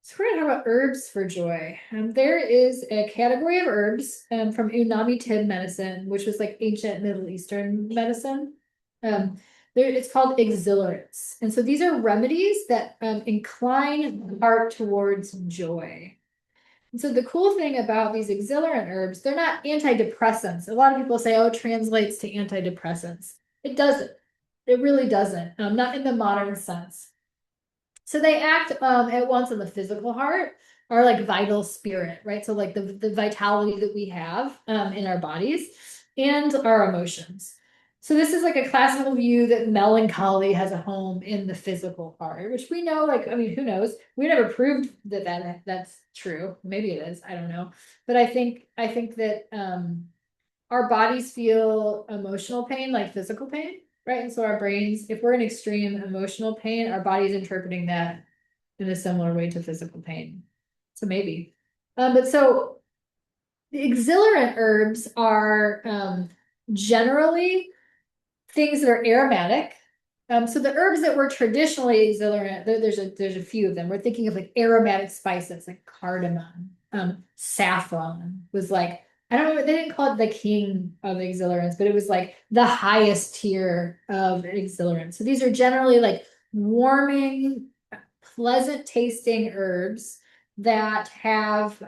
Speaker 1: So we're gonna talk about herbs for joy. There is a category of herbs from Unami Tibetan medicine, which was like ancient Middle Eastern medicine. It's called exhilarants. And so these are remedies that incline the heart towards joy. And so the cool thing about these exhilarant herbs, they're not antidepressants. A lot of people say, oh, it translates to antidepressants. It doesn't. It really doesn't. Not in the modern sense. So they act at once on the physical heart, our like vital spirit, right? So like the vitality that we have in our bodies and our emotions. So this is like a classical view that melancholy has a home in the physical heart, which we know, like, I mean, who knows? We never proved that's true. Maybe it is. I don't know. But I think that our bodies feel emotional pain like physical pain, right? And so our brains, if we're in extreme emotional pain, our body's interpreting that in a similar way to physical pain. So maybe. But so the exhilarant herbs are generally things that are aromatic. So the herbs that were traditionally exhilarant, there's a few of them. We're thinking of like aromatic spices like cardamom, saffron was like, I don't know, they didn't call it the king of exhilarants, but it was like the highest tier of exhilarants. So these are generally like warming, pleasant tasting herbs that have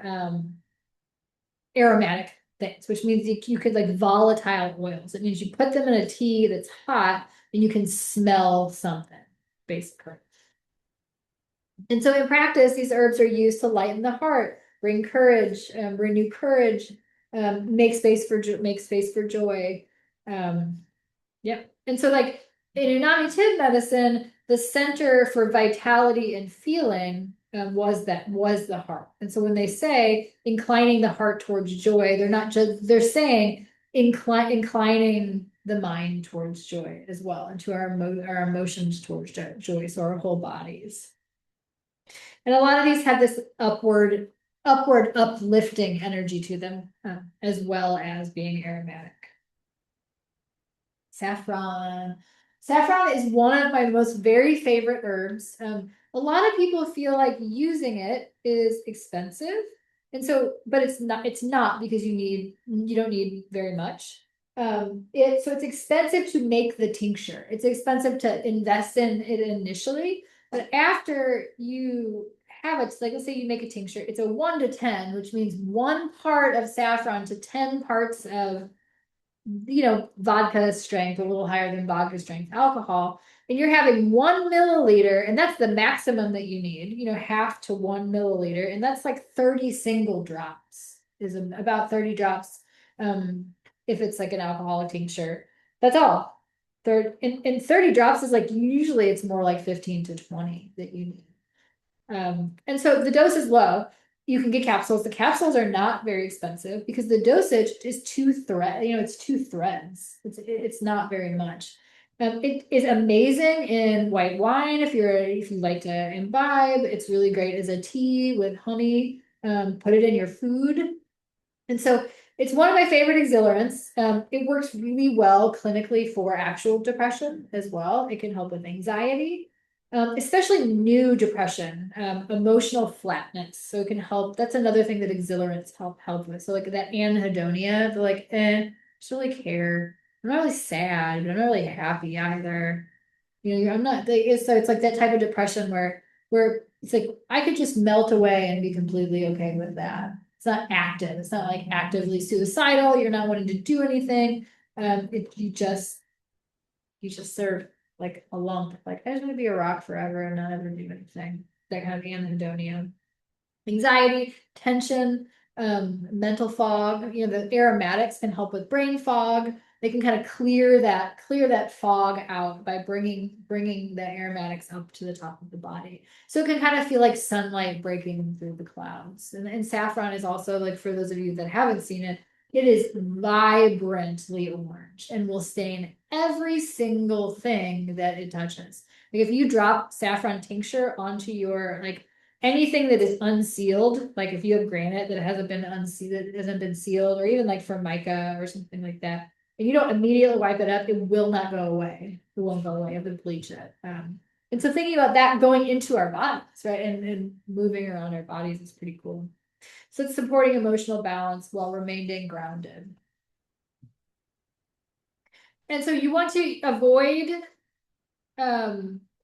Speaker 1: aromatic things, which means you could like volatile oils. It means you put them in a tea that's hot and you can smell something, basically. And so in practice, these herbs are used to lighten the heart, bring courage, renew courage, make space for joy. Yeah. And so like in Unani Tibetan medicine, the center for vitality and feeling was the heart. And so when they say inclining the heart towards joy, they're saying inclining the mind towards joy as well, and to our emotions towards joy, so our whole bodies. And a lot of these have this upward uplifting energy to them, as well as being aromatic. Saffron. Saffron is one of my most very favorite herbs. A lot of people feel like using it is expensive. And so, but it's not because you don't need very much. So it's expensive to make the tincture. It's expensive to invest in it initially, but after you have it, like let's say you make a tincture, it's a 1 to 10, which means 1 part of saffron to 10 parts of vodka strength, a little higher than vodka strength alcohol, and you're having 1 milliliter, and that's the maximum that you need, half to 1 milliliter, and that's like 30 single drops, is about 30 drops. If it's like an alcoholic tincture, that's all. And 30 drops is like, usually it's more like 15 to 20 that you need. And so the dose is low. You can get capsules. The capsules are not very expensive because the dosage is 2 thread. It's 2 threads. It's not very much. It is amazing in white wine if you like to imbibe. It's really great as a tea with honey. Put it in your food, and so it's one of my favorite exhilarants. It works really well clinically for actual depression as well. It can help with anxiety. Especially new depression, emotional flatness. So it can help. That's another thing that exhilarants help with. So like that anhedonia, they're like, I just don't really care. I'm not really sad, but I'm not really happy either. I'm not. So it's like that type of depression where it's like I could just melt away and be completely okay with that. It's not active. It's not like actively suicidal. You're not wanting to do anything. You just serve like a lump, like I just want to be a rock forever and not ever do anything. That kind of anhedonia. Anxiety, tension, mental fog. The aromatics can help with brain fog. They can kind of clear that fog out by bringing the aromatics up to the top of the body. So it can kind of feel like sunlight breaking through the clouds. And saffron is also, like, for those of you that haven't seen it, it is vibrantly orange and will stain every single thing that it touches. Like if you drop saffron tincture onto your, like, anything that is unsealed, like if you have granite that hasn't been sealed, or even like formica or something like that, and you don't immediately wipe it up, it will not go away. It won't go away. You have to bleach it. And so thinking about that going into our bodies, right, and moving around our bodies is pretty cool. So it's supporting emotional balance while remaining grounded. And so you want to avoid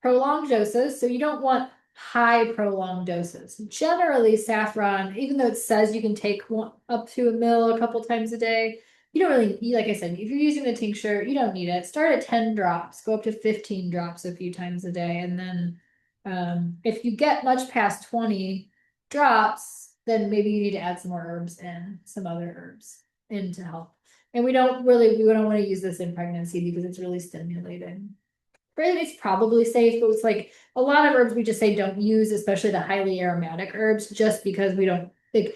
Speaker 1: prolonged doses. So you don't want high prolonged doses. Generally, saffron, even though it says you can take up to 1 ml a couple times a day, you don't really need, like I said, if you're using the tincture, you don't need it. Start at 10 drops, go up to 15 drops a few times a day. And then if you get much past 20 drops, then maybe you need to add some more herbs in, some other herbs in to help. And we don't want to use this in pregnancy because it's really stimulating. It's probably safe, but it's like a lot of herbs we just say don't use, especially the highly aromatic herbs, just because we don't think.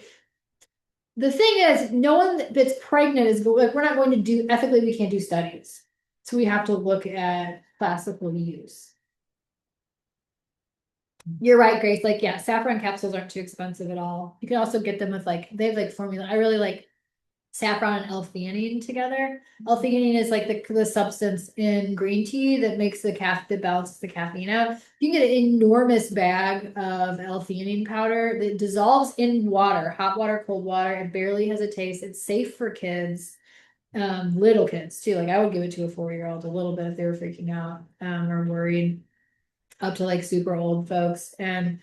Speaker 1: The thing is, no one that's pregnant is like, we're not going to do ethically, we can't do studies. So we have to look at classical use. You're right, Grace. Like, yeah, saffron capsules aren't too expensive at all. You can also get them with like, they have like formula. I really like saffron and L-theanine together. L-theanine is like the substance in green tea that makes that balances the caffeine out. You can get an enormous bag of L-theanine powder that dissolves in water, hot water, cold water. It barely has a taste. It's safe for kids, little kids too. Like I would give it to a 4-year-old a little bit if they were freaking out or worried. up to like super old folks, and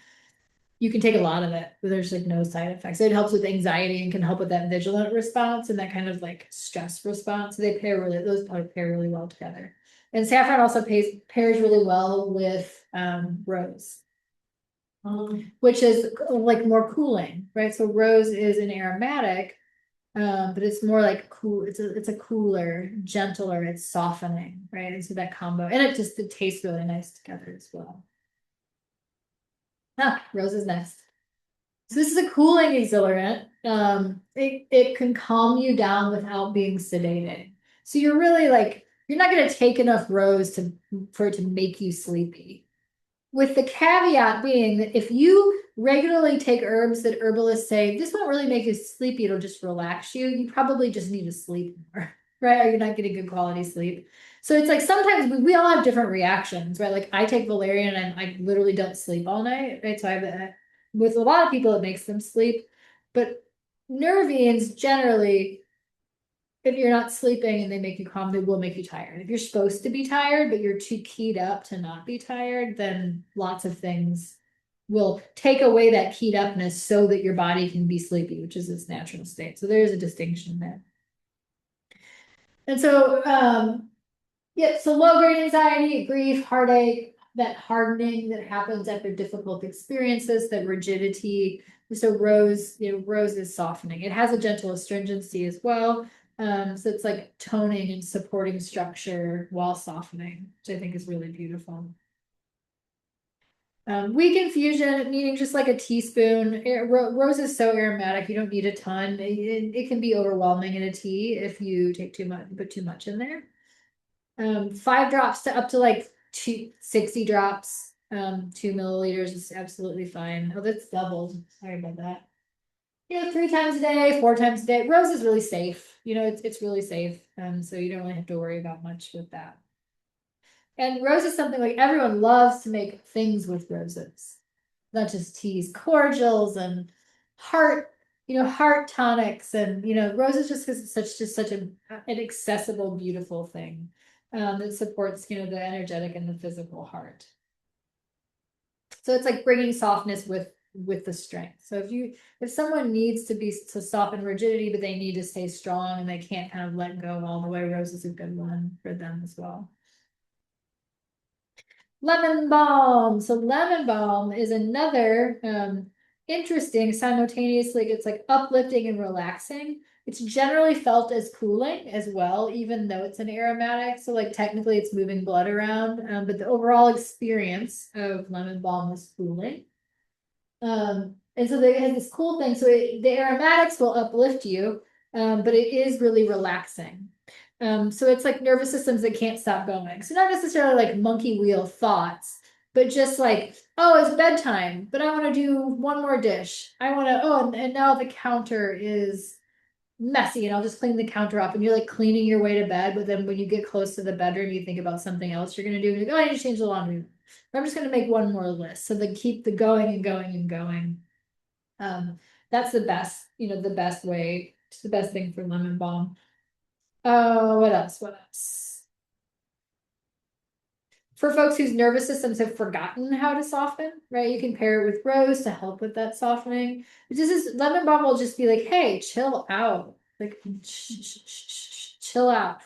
Speaker 1: you can take a lot of it, but there's like no side effects. It helps with anxiety and can help with that vigilant response and that kind of like stress response. So they those probably pair really well together. And saffron also pairs really well with rose, which is like more cooling, right? So rose is an aromatic, but it's more like cool. It's a cooler, gentler. It's softening, right? And so that combo, and it tastes really nice together as well. Ah, rose is next. So this is a cooling exhilarant. It can calm you down without being sedated. So you're really like, you're not gonna take enough rose for it to make you sleepy. With the caveat being that if you regularly take herbs that herbalists say, this won't really make you sleepy, it'll just relax you, you probably just need to sleep more, right? Or you're not getting good quality sleep. So it's like sometimes we all have different reactions, right? Like I take valerian and I literally don't sleep all night, right? So I have with a lot of people, it makes them sleep. But Nervines generally, if you're not sleeping and they make you calm, they will make you tired. If you're supposed to be tired, but you're too keyed up to not be tired, then lots of things will take away that keyed upness so that your body can be sleepy, which is its natural state. So there's a distinction there. And so, yeah, so low grade anxiety, grief, heartache, that hardening that happens after difficult experiences, that rigidity. So rose, rose is softening. It has a gentle astringency as well. So it's like toning and supporting structure while softening, which I think is really beautiful. Weak infusion, meaning just like a teaspoon. Rose is so aromatic, you don't need a ton. It can be overwhelming in a tea if you take too much, put too much in there. 5 drops to up to like 60 drops. 2 milliliters is absolutely fine. Oh, that's doubled. Sorry about that. 3 times a day, 4 times a day. Rose is really safe. It's really safe. So you don't really have to worry about much with that. And rose is something like everyone loves to make things with roses, not just teas, cordials and heart tonics, and roses just because it's such an accessible, beautiful thing that supports the energetic and the physical heart. So it's like bringing softness with the strength. So if someone needs to soften rigidity, but they need to stay strong and they can't kind of let go all the way, rose is a good one for them as well. Lemon balm. So lemon balm is another interesting, simultaneously it's like uplifting and relaxing. It's generally felt as cooling as well, even though it's an aromatic. So like technically it's moving blood around, but the overall experience of lemon balm is cooling. And so they have this cool thing. So the aromatics will uplift you, but it is really relaxing. So it's like nervous systems that can't stop going. So not necessarily like monkey wheel thoughts, but just like, oh, it's bedtime, but I want to do one more dish. I want to, and now the counter is messy and I'll just clean the counter up, and you're like cleaning your way to bed. But then when you get close to the bedroom, you think about something else you're going to do. And you go, I need to change the laundry. I'm just going to make one more list. So they keep the going and going and going. That's the best, the best way. It's the best thing for lemon balm. Oh, what else? What else? For folks whose nervous systems have forgotten how to soften, right? You can pair it with rose to help with that softening. Lemon balm will just be like, hey, chill out. Like chill out.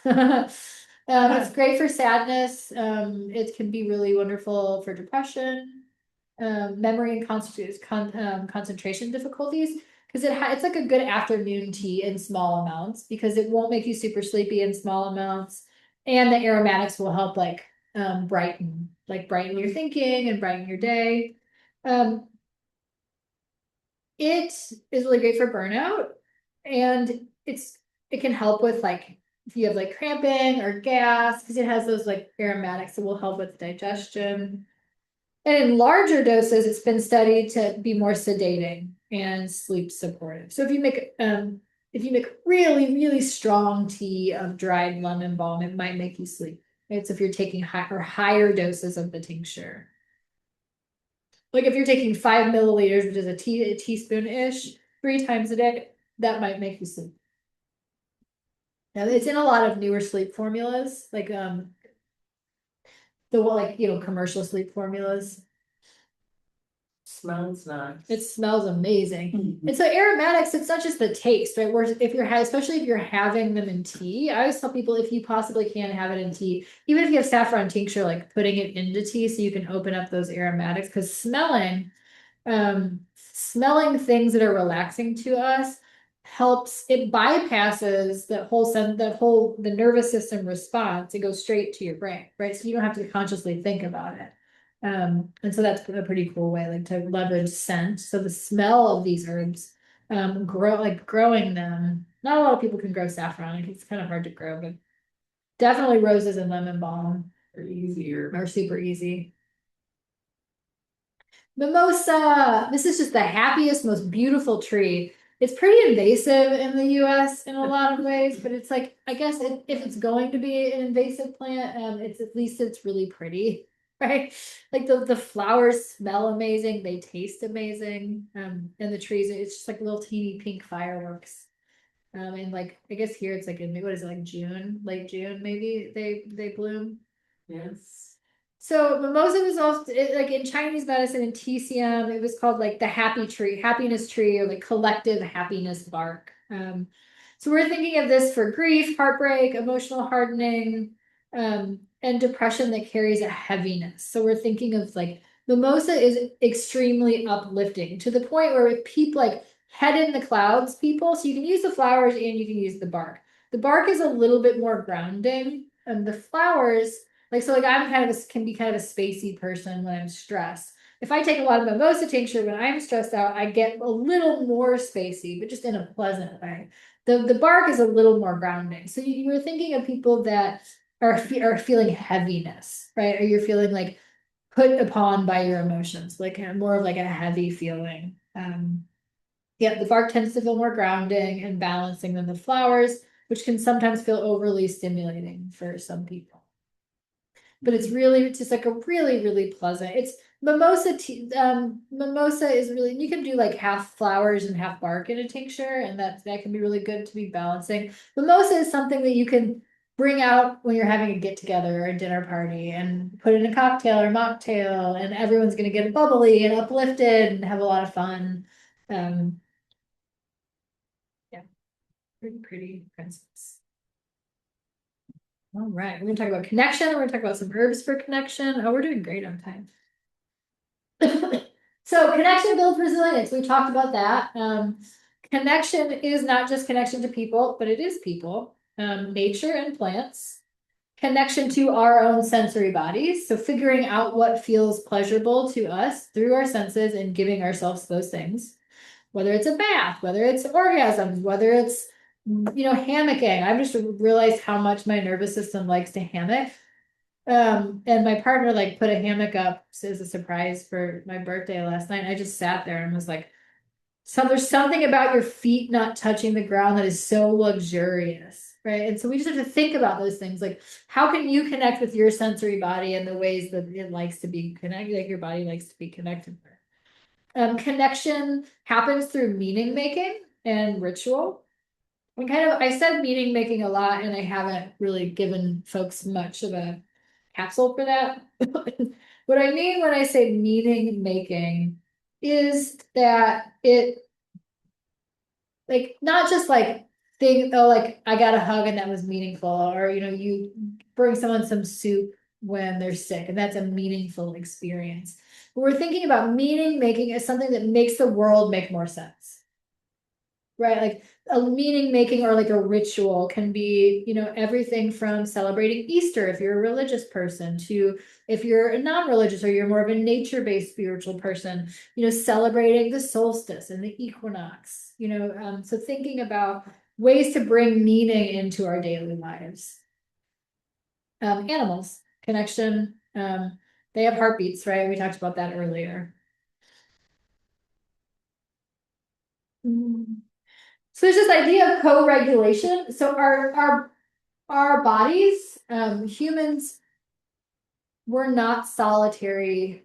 Speaker 1: It's great for sadness. It can be really wonderful for depression, memory and concentration difficulties. Because it's like a good afternoon tea in small amounts, because it won't make you super sleepy in small amounts, and the aromatics will help brighten your thinking and brighten your day. It is really great for burnout, and it can help with if you have cramping or gas, because it has those aromatics that will help with digestion. And in larger doses, it's been studied to be more sedating and sleep supportive. So if you make really, really strong tea of dried lemon balm, it might make you sleep. It's if you're taking higher doses of the tincture. Like if you're taking 5 milliliters, which is a teaspoon-ish, 3 times a day, that might make you sleep. Now it's in a lot of newer sleep formulas, the like, commercial sleep formulas.
Speaker 2: Smells nice.
Speaker 1: It smells amazing. And so aromatics, it's not just the taste, right? Where if you're especially if you're having them in tea, I always tell people if you possibly can have it in tea, even if you have saffron tincture, like putting it into tea so you can open up those aromatics. Because smelling things that are relaxing to us helps, it bypasses the nervous system response. It goes straight to your brain, right? So you don't have to consciously think about it. And so that's a pretty cool way, like to leverage scent. So the smell of these herbs, growing them. Not a lot of people can grow saffron. It's kind of hard to grow, but definitely roses and lemon balm
Speaker 2: Or easier.
Speaker 1: are super easy. Mimosa, this is just the happiest, most beautiful tree. It's pretty invasive in the US in a lot of ways, but it's like, I guess if it's going to be an invasive plant, it's at least it's really pretty, right? Like the flowers smell amazing, they taste amazing. And the trees, it's just like little teeny pink fireworks. And like, I guess here it's like in, what is it, like June, late June, maybe they bloom.
Speaker 2: Yes.
Speaker 1: So mimosa was also like in Chinese medicine and TCM, it was called like the happy tree, happiness tree, or like collective happiness bark. So we're thinking of this for grief, heartbreak, emotional hardening, and depression that carries a heaviness. So we're thinking of like mimosa is extremely uplifting to the point where people like head in the clouds people. So you can use the flowers and you can use the bark. The bark is a little bit more grounding, and the flowers. Like I'm can be kind of a spacey person when I'm stressed. If I take a lot of mimosa tincture when I'm stressed out, I get a little more spacey, but just in a pleasant way. The bark is a little more grounding. So you were thinking of people that are feeling heaviness, right? Or you're feeling like put upon by your emotions, like more of like a heavy feeling. Yeah, the bark tends to feel more grounding and balancing than the flowers, which can sometimes feel overly stimulating for some people. But it's just like a really, really pleasant. It's mimosa tea. Mimosa is really, you can do like half flowers and half bark in a tincture, and that can be really good to be balancing. Mimosa is something that you can bring out when you're having a get together or a dinner party and put in a cocktail or mocktail, and everyone's gonna get bubbly and uplifted and have a lot of fun. Yeah, pretty princess. All right, we're gonna talk about connection. We're gonna talk about some herbs for connection. Oh, we're doing great on time. So connection builds resilience. We talked about that. Connection is not just connection to people, but it is people, nature and plants. Connection to our own sensory bodies. So figuring out what feels pleasurable to us through our senses and giving ourselves those things. Whether it's a bath, whether it's orgasms, whether it's hammocking. I've just realized how much my nervous system likes to hammock. And my partner like put a hammock up as a surprise for my birthday last night. I just sat there and was like, so there's something about your feet not touching the ground that is so luxurious, right? And so we just have to think about those things. Like, how can you connect with your sensory body in the ways that it likes to be connected, like your body likes to be connected with? Connection happens through meaning making and ritual. And I said meaning making a lot, and I haven't really given folks much of a capsule for that. What I mean when I say meaning making is that it, like, not just like think, oh, like I got a hug and that was meaningful, or you bring someone some soup when they're sick, and that's a meaningful experience. But we're thinking about meaning making as something that makes the world make more sense. Right, like a meaning making or like a ritual can be, everything from celebrating Easter if you're a religious person to if you're a non-religious or you're more of a nature-based spiritual person, celebrating the solstice and the equinox, so thinking about ways to bring meaning into our daily lives. Animals, connection, they have heartbeats, right? We talked about that earlier. So there's this idea of co-regulation. So our bodies, humans, we're not solitary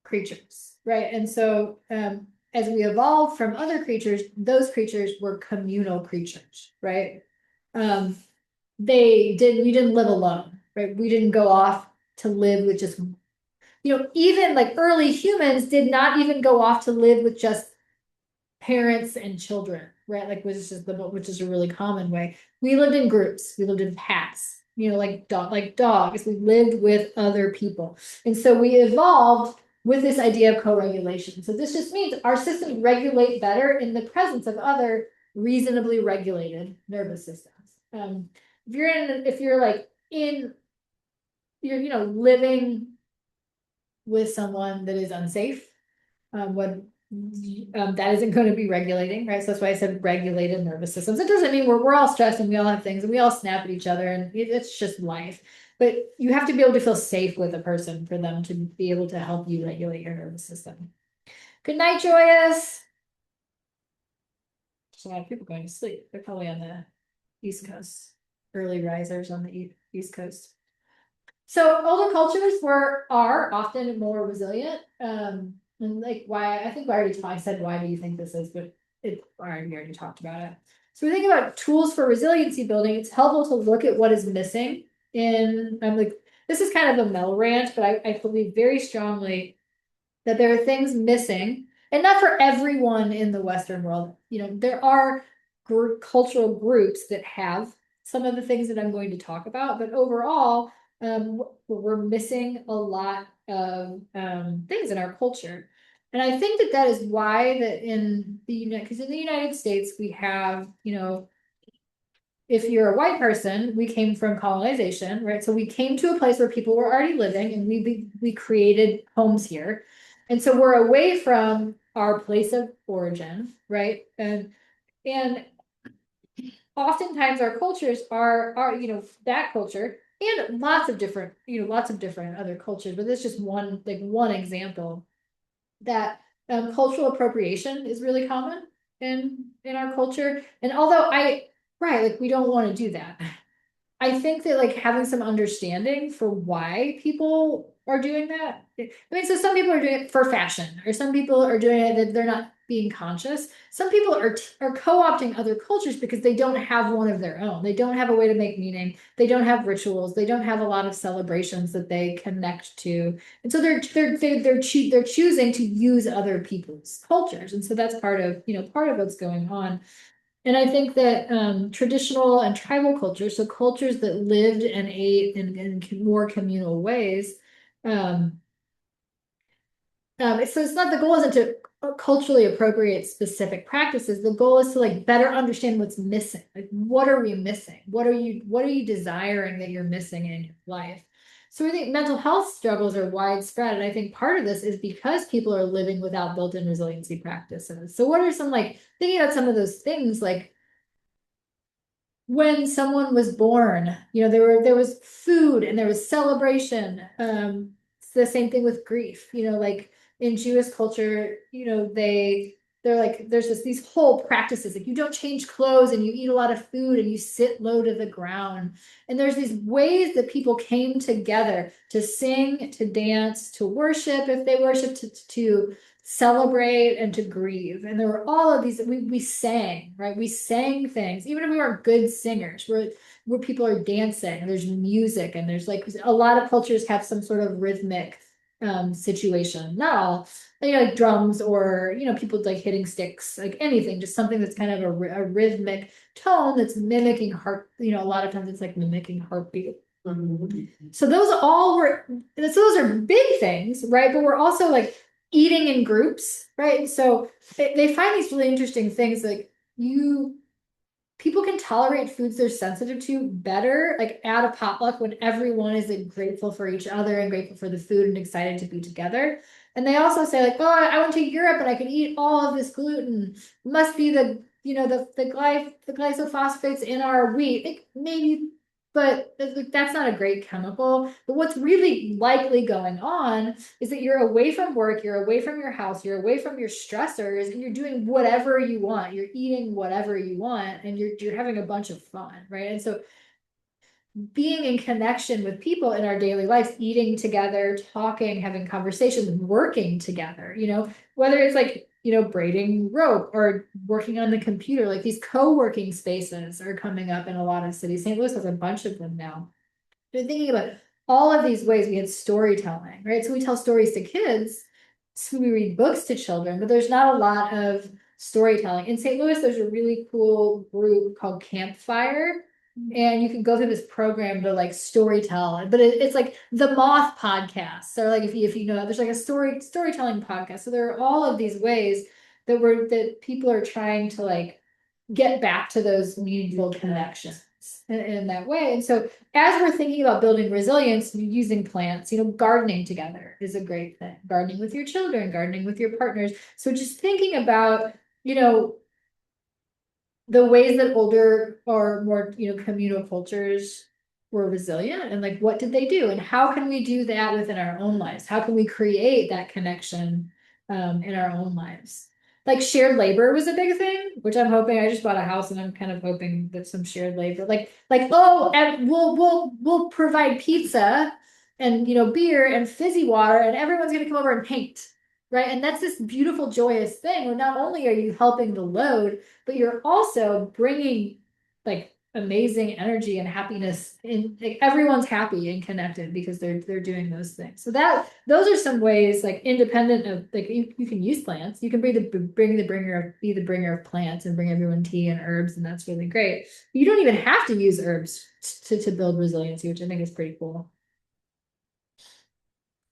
Speaker 1: creatures, right? And so as we evolved from other creatures, those creatures were communal creatures, right? We didn't live alone, right? We didn't go off to live with just, even like early humans did not even go off to live with just parents and children, right? Like, which is a really common way. We lived in groups, we lived in packs, like dogs. We lived with other people. And so we evolved with this idea of co-regulation. So this just means our systems regulate better in the presence of other reasonably regulated nervous systems. If you're like you're living with someone that is unsafe, that isn't going to be regulating, right? So that's why I said regulated nervous systems. It doesn't mean we're all stressed and we all have things and we all snap at each other and it's just life. But you have to be able to feel safe with a person for them to be able to help you regulate your nervous system. Good night, Joyous. There's a lot of people going to sleep. They're probably on the East Coast, early risers on the East Coast. So older cultures are often more resilient. And like I said, why do you think this is? But we already talked about it. So we think about tools for resiliency building. It's helpful to look at what is missing this is kind of a Mel rant, but I believe very strongly that there are things missing, and not for everyone in the Western world. There are cultural groups that have some of the things that I'm going to talk about, but overall, we're missing a lot of things in our culture. And I think that is why that because in the United States, we have, if you're a white person, we came from colonization, right? So we came to a place where people were already living and we created homes here. And so we're away from our place of origin, right? And oftentimes our cultures are that culture and lots of different other cultures, but that's just one example that cultural appropriation is really common in our culture. And although we don't want to do that. I think that having some understanding for why people are doing that. So some people are doing it for fashion, or some people are doing it that they're not being conscious. Some people are co-opting other cultures because they don't have one of their own. They don't have a way to make meaning. They don't have rituals. They don't have a lot of celebrations that they connect to, and so they're choosing to use other people's cultures, and so that's part of what's going on. And I think that traditional and tribal cultures, so cultures that lived and ate in more communal ways, so it's not, the goal isn't to culturally appropriate specific practices. The goal is to better understand what's missing. What are we missing? What are you desiring that you're missing in your life? So I think mental health struggles are widespread. And I think part of this is because people are living without built-in resiliency practices. So what are some thinking about some of those things, when someone was born, there was food and there was celebration. It's the same thing with grief, in Jewish culture, there's these whole practices, you don't change clothes and you eat a lot of food and you sit low to the ground. And there's these ways that people came together to sing, to dance, to worship, if they worshiped, to celebrate and to grieve. And there were all of these, we sang, right? We sang things, even if we weren't good singers, where people are dancing, and there's music, and there's a lot of cultures have some sort of rhythmic situation. Not all, like drums or people hitting sticks, anything, just something that's kind of a rhythmic tone that's mimicking heart. A lot of times it's mimicking heartbeat. So those are big things, right? But we're also eating in groups, right? So they find these really interesting things, people can tolerate foods they're sensitive to better, at a potluck, when everyone is grateful for each other and grateful for the food and excited to be together. And they also say oh, I went to Europe and I could eat all of this gluten. It must be the glyphosate in our wheat. Maybe, but that's not a great chemical. But what's really likely going on is that you're away from work, you're away from your house, you're away from your stressors, and you're doing whatever you want. You're eating whatever you want, and you're having a bunch of fun, right? And so being in connection with people in our daily lives, eating together, talking, having conversations, working together, whether it's braiding rope or working on the computer, these co-working spaces are coming up in a lot of cities. St. Louis has a bunch of them now. They're thinking about all of these ways we had storytelling, right? So we tell stories to kids, so we read books to children, but there's not a lot of storytelling. In St. Louis, there's a really cool group called Campfire. And you can go through this program to like storytell, but it's like the Moth podcast. So like if you know, there's like a storytelling podcast. So there are all of these ways that people are trying to like get back to those meaningful connections in that way. And so as we're thinking about building resilience using plants, gardening together is a great thing. Gardening with your children, gardening with your partners. So just thinking about, the ways that older or more, communal cultures were resilient and like what did they do and how can we do that within our own lives? How can we create that connection in our own lives? Like shared labor was a big thing, which I'm hoping. I just bought a house and I'm kind of hoping that some shared labor, and we'll provide pizza and beer and fizzy water and everyone's gonna come over and paint. Right. And that's this beautiful, joyous thing where not only are you helping the load, but you're also bringing like amazing energy and happiness in like, everyone's happy and connected because they're doing those things. So those are some ways like independent of like you can use plants. You can be the bringer of plants and bring everyone tea and herbs, and that's really great. You don't even have to use herbs to build resiliency, which I think is pretty cool.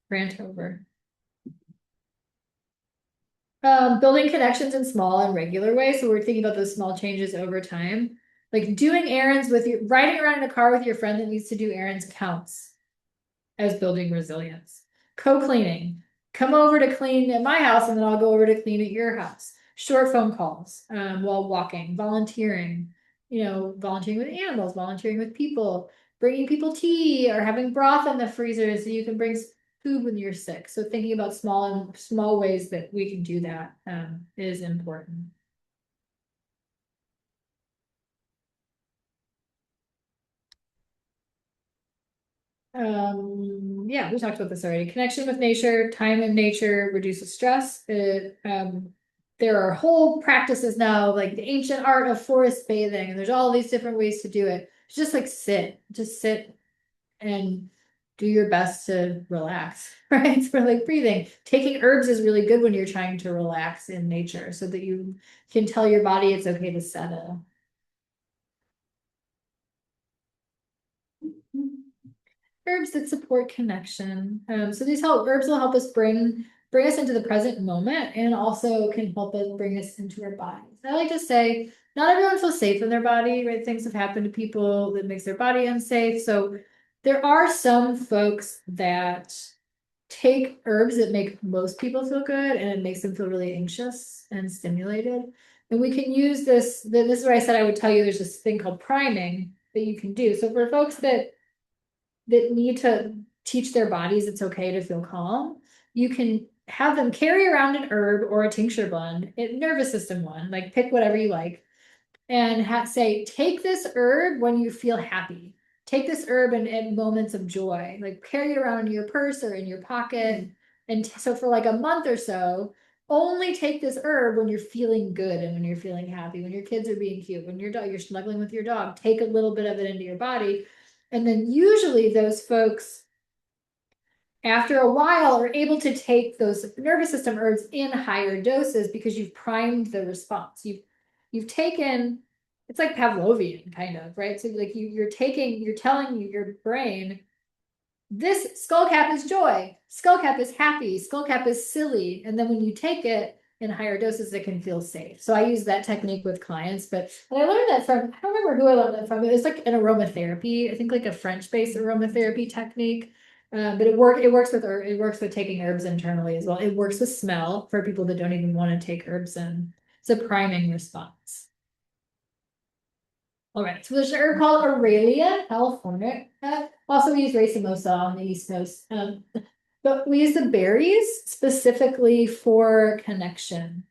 Speaker 1: Rant over. Building connections in small and regular ways. So we're thinking about those small changes over time. Like doing errands riding around in a car with your friend that needs to do errands counts as building resilience. Co-cleaning. Come over to clean at my house and then I'll go over to clean at your house. Short phone calls while walking, volunteering, volunteering with animals, volunteering with people, bringing people tea or having broth in the freezer so you can bring food when you're sick. So thinking about small ways that we can do that is important. Yeah, we talked about this already. Connection with nature, time in nature reduces stress. There are whole practices now, like the ancient art of forest bathing, and there's all these different ways to do it. Just like just sit and do your best to relax, right? So like breathing. Taking herbs is really good when you're trying to relax in nature so that you can tell your body it's okay to settle. Herbs that support connection. So these herbs will help us bring us into the present moment and also can help us bring us into our bodies. I like to say not everyone feels safe in their body, right? Things have happened to people that makes their body unsafe. So there are some folks that take herbs that make most people feel good and it makes them feel really anxious and stimulated. And we can use this is where I said I would tell you there's this thing called priming that you can do. So for folks that need to teach their bodies it's okay to feel calm, you can have them carry around an herb or a tincture blend, a nervous system one, like pick whatever you like, and say, take this herb when you feel happy. Take this herb in moments of joy, like carry it around in your purse or in your pocket. And so for like a month or so, only take this herb when you're feeling good and when you're feeling happy, when your kids are being cute, when you're snuggling with your dog, take a little bit of it into your body. And then usually those folks, after a while, are able to take those nervous system herbs in higher doses because you've primed the response. You've taken, it's like Pavlovian kind of, right? So like you're telling your brain, this skullcap is joy, skullcap is happy, skullcap is silly. And then when you take it in higher doses, it can feel safe. So I use that technique with clients, but I learned that from, I don't remember who I learned that from. It was like an aromatherapy, I think like a French-based aromatherapy technique. But it works with taking herbs internally as well. It works with smell for people that don't even want to take herbs in. It's a priming response. All right, so there's an herb called Aurelia California. Also, we use racemosa on the East Coast. But we use the berries specifically for connection.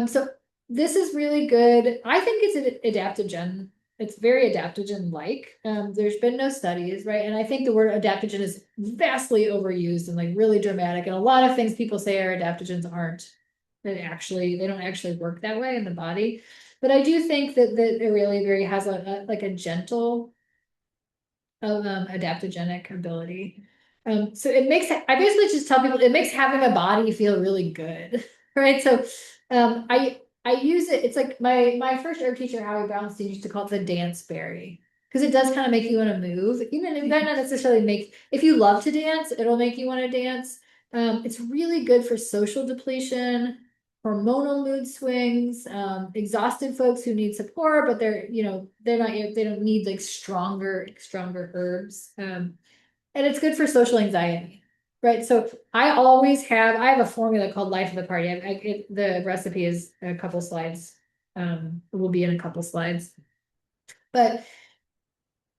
Speaker 1: So this is really good. I think it's an adaptogen. It's very adaptogen-like. There's been no studies, right? And I think the word adaptogen is vastly overused and like really dramatic. And a lot of things people say are adaptogens aren't. They don't actually work that way in the body. But I do think that Aurelia berry has like a gentle of adaptogenic ability. So it makes, I basically just tell people, it makes having a body feel really good, right? So I use it, it's like my first herb teacher, Howie Brownstein, used to call it the dance berry. Cause it does kind of make you want to move, even it might not necessarily make, if you love to dance, it'll make you want to dance. It's really good for social depletion, hormonal mood swings, exhausted folks who need support, but they're, they're not, they don't need like stronger herbs. And it's good for social anxiety, right? So I have a formula called Life of the Party. The recipe is a couple slides. It will be in a couple slides. But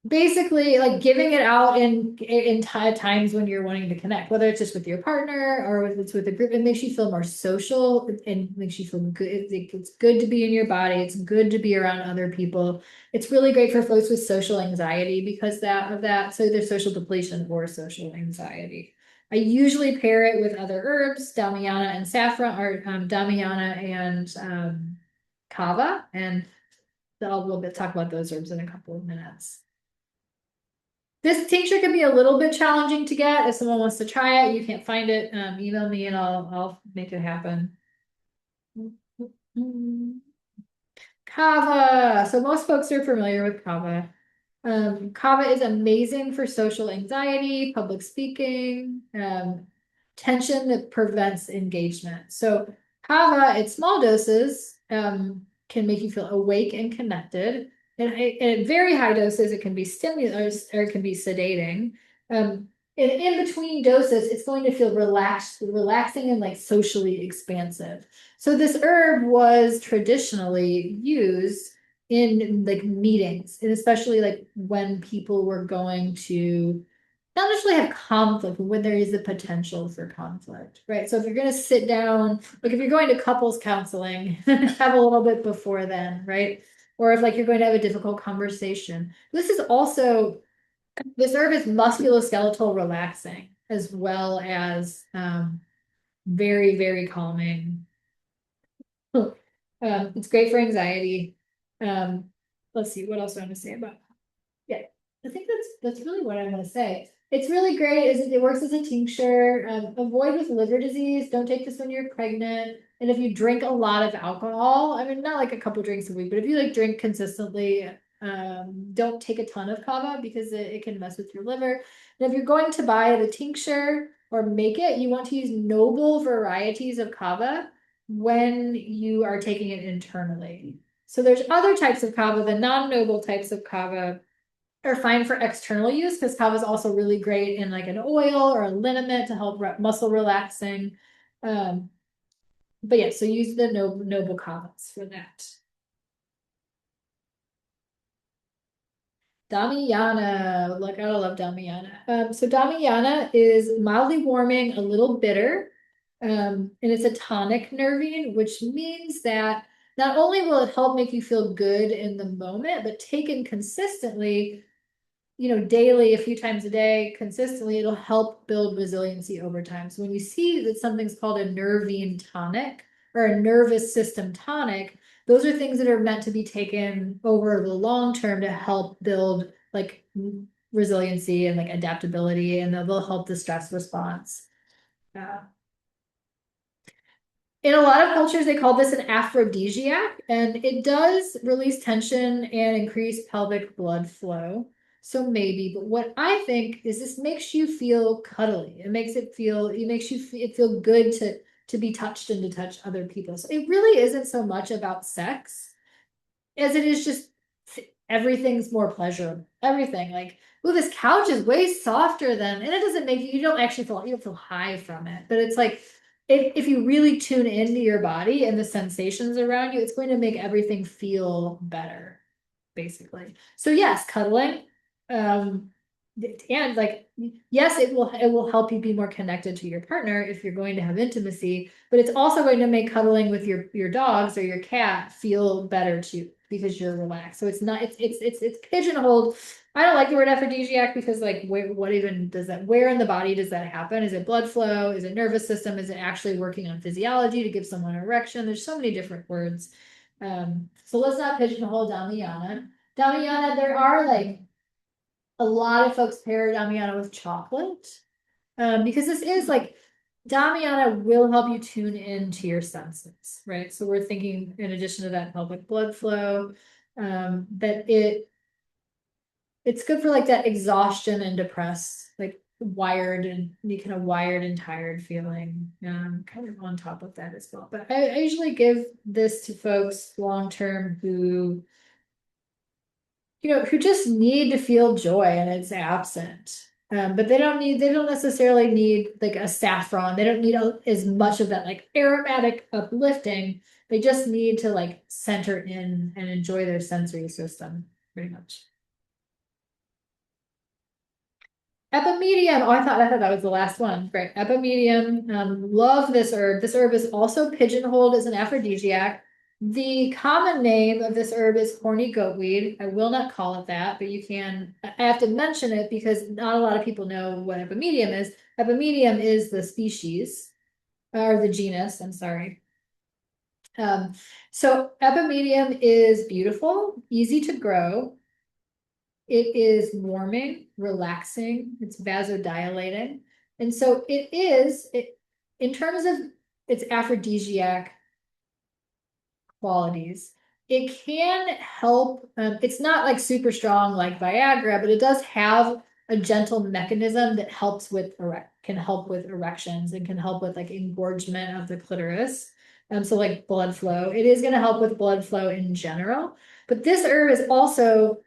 Speaker 1: basically, like giving it out in times when you're wanting to connect, whether it's just with your partner or if it's with a group, it makes you feel more social and makes you feel good. It's good to be in your body. It's good to be around other people. It's really great for folks with social anxiety because of that. So there's social depletion or social anxiety. I usually pair it with other herbs, Damiana and saffron, or Damiana and kava, and we'll talk about those herbs in a couple of minutes. This tincture can be a little bit challenging to get. If someone wants to try it, you can't find it, email me and I'll make it happen. Kava. So most folks are familiar with kava. Kava is amazing for social anxiety, public speaking, tension that prevents engagement. So kava at small doses can make you feel awake and connected. And at very high doses, it can be stimulus or it can be sedating. And in between doses, it's going to feel relaxing and like socially expansive. So this herb was traditionally used in like meetings, and especially like when people were going to not necessarily have conflict, but when there is a potential for conflict, right? So if you're going to sit down, like if you're going to couples counseling, have a little bit before then, right? Or if like you're going to have a difficult conversation. This herb is musculoskeletal relaxing as well as very, very calming. It's great for anxiety. Let's see, what else do I want to say about? Yeah, I think that's really what I want to say. It's really great. It works as a tincture. Avoid with liver disease. Don't take this when you're pregnant. And if you drink a lot of alcohol, I mean, not like a couple drinks a week, but if you like drink consistently, don't take a ton of kava because it can mess with your liver. And if you're going to buy the tincture or make it, you want to use noble varieties of kava when you are taking it internally. So there's other types of kava, the non-noble types of kava are fine for external use because kava is also really great in like an oil or a liniment to help muscle relaxing. But yeah, so use the noble kavas for that. Damiana, like I love Damiana. So Damiana is mildly warming, a little bitter, and it's a tonic nervine, which means that not only will it help make you feel good in the moment, but taken consistently, daily, a few times a day, consistently, it'll help build resiliency over time. So when you see that something's called a nervine tonic or a nervous system tonic, those are things that are meant to be taken over the long term to help build like resiliency and like adaptability, and they'll help the stress response. In a lot of cultures, they call this an aphrodisiac, and it does release tension and increase pelvic blood flow. So maybe, but what I think is this makes you feel cuddly. It makes it feel good to be touched and to touch other people. So it really isn't so much about sex as it is just everything's more pleasurable. Everything like, oh, this couch is way softer than, and it doesn't make you don't actually feel, you don't feel high from it, but it's like if you really tune into your body and the sensations around you, it's going to make everything feel better, basically. So yes, cuddling, and like, yes, it will help you be more connected to your partner if you're going to have intimacy, but it's also going to make cuddling with your dogs or your cat feel better too because you're relaxed. So it's not, it's pigeonholed. I don't like the word aphrodisiac because like what even does that, where in the body does that happen? Is it blood flow? Is it nervous system? Is it actually working on physiology to give someone an erection? There's so many different words. So let's not pigeonhole Damiana. Damiana, there are like a lot of folks pair Damiana with chocolate. Because this is like, Damiana will help you tune into your senses, right? So we're thinking in addition to that pelvic blood flow, that it's good for like that exhaustion and depressed, like wired and you kind of wired and tired feeling, kind of on top of that as well. But I usually give this to folks long-term who, who just need to feel joy and it's absent. But they don't necessarily need like a saffron. They don't need as much of that like aromatic uplifting. They just need to like center in and enjoy their sensory system pretty much. Epimedium. Oh, I thought that was the last one. Great. Epimedium. Love this herb. This herb is also pigeonholed as an aphrodisiac. The common name of this herb is horny goatweed. I will not call it that, but you can. I have to mention it because not a lot of people know what epimedium is. Epimedium is the species or the genus. I'm sorry. So epimedium is beautiful, easy to grow. It is warming, relaxing, it's vasodilating. And so in terms of its aphrodisiac qualities, it can help. It's not like super strong like Viagra, but it does have a gentle mechanism that can help with erections and can help with like engorgement of the clitoris. So like blood flow, it is going to help with blood flow in general. But this herb is also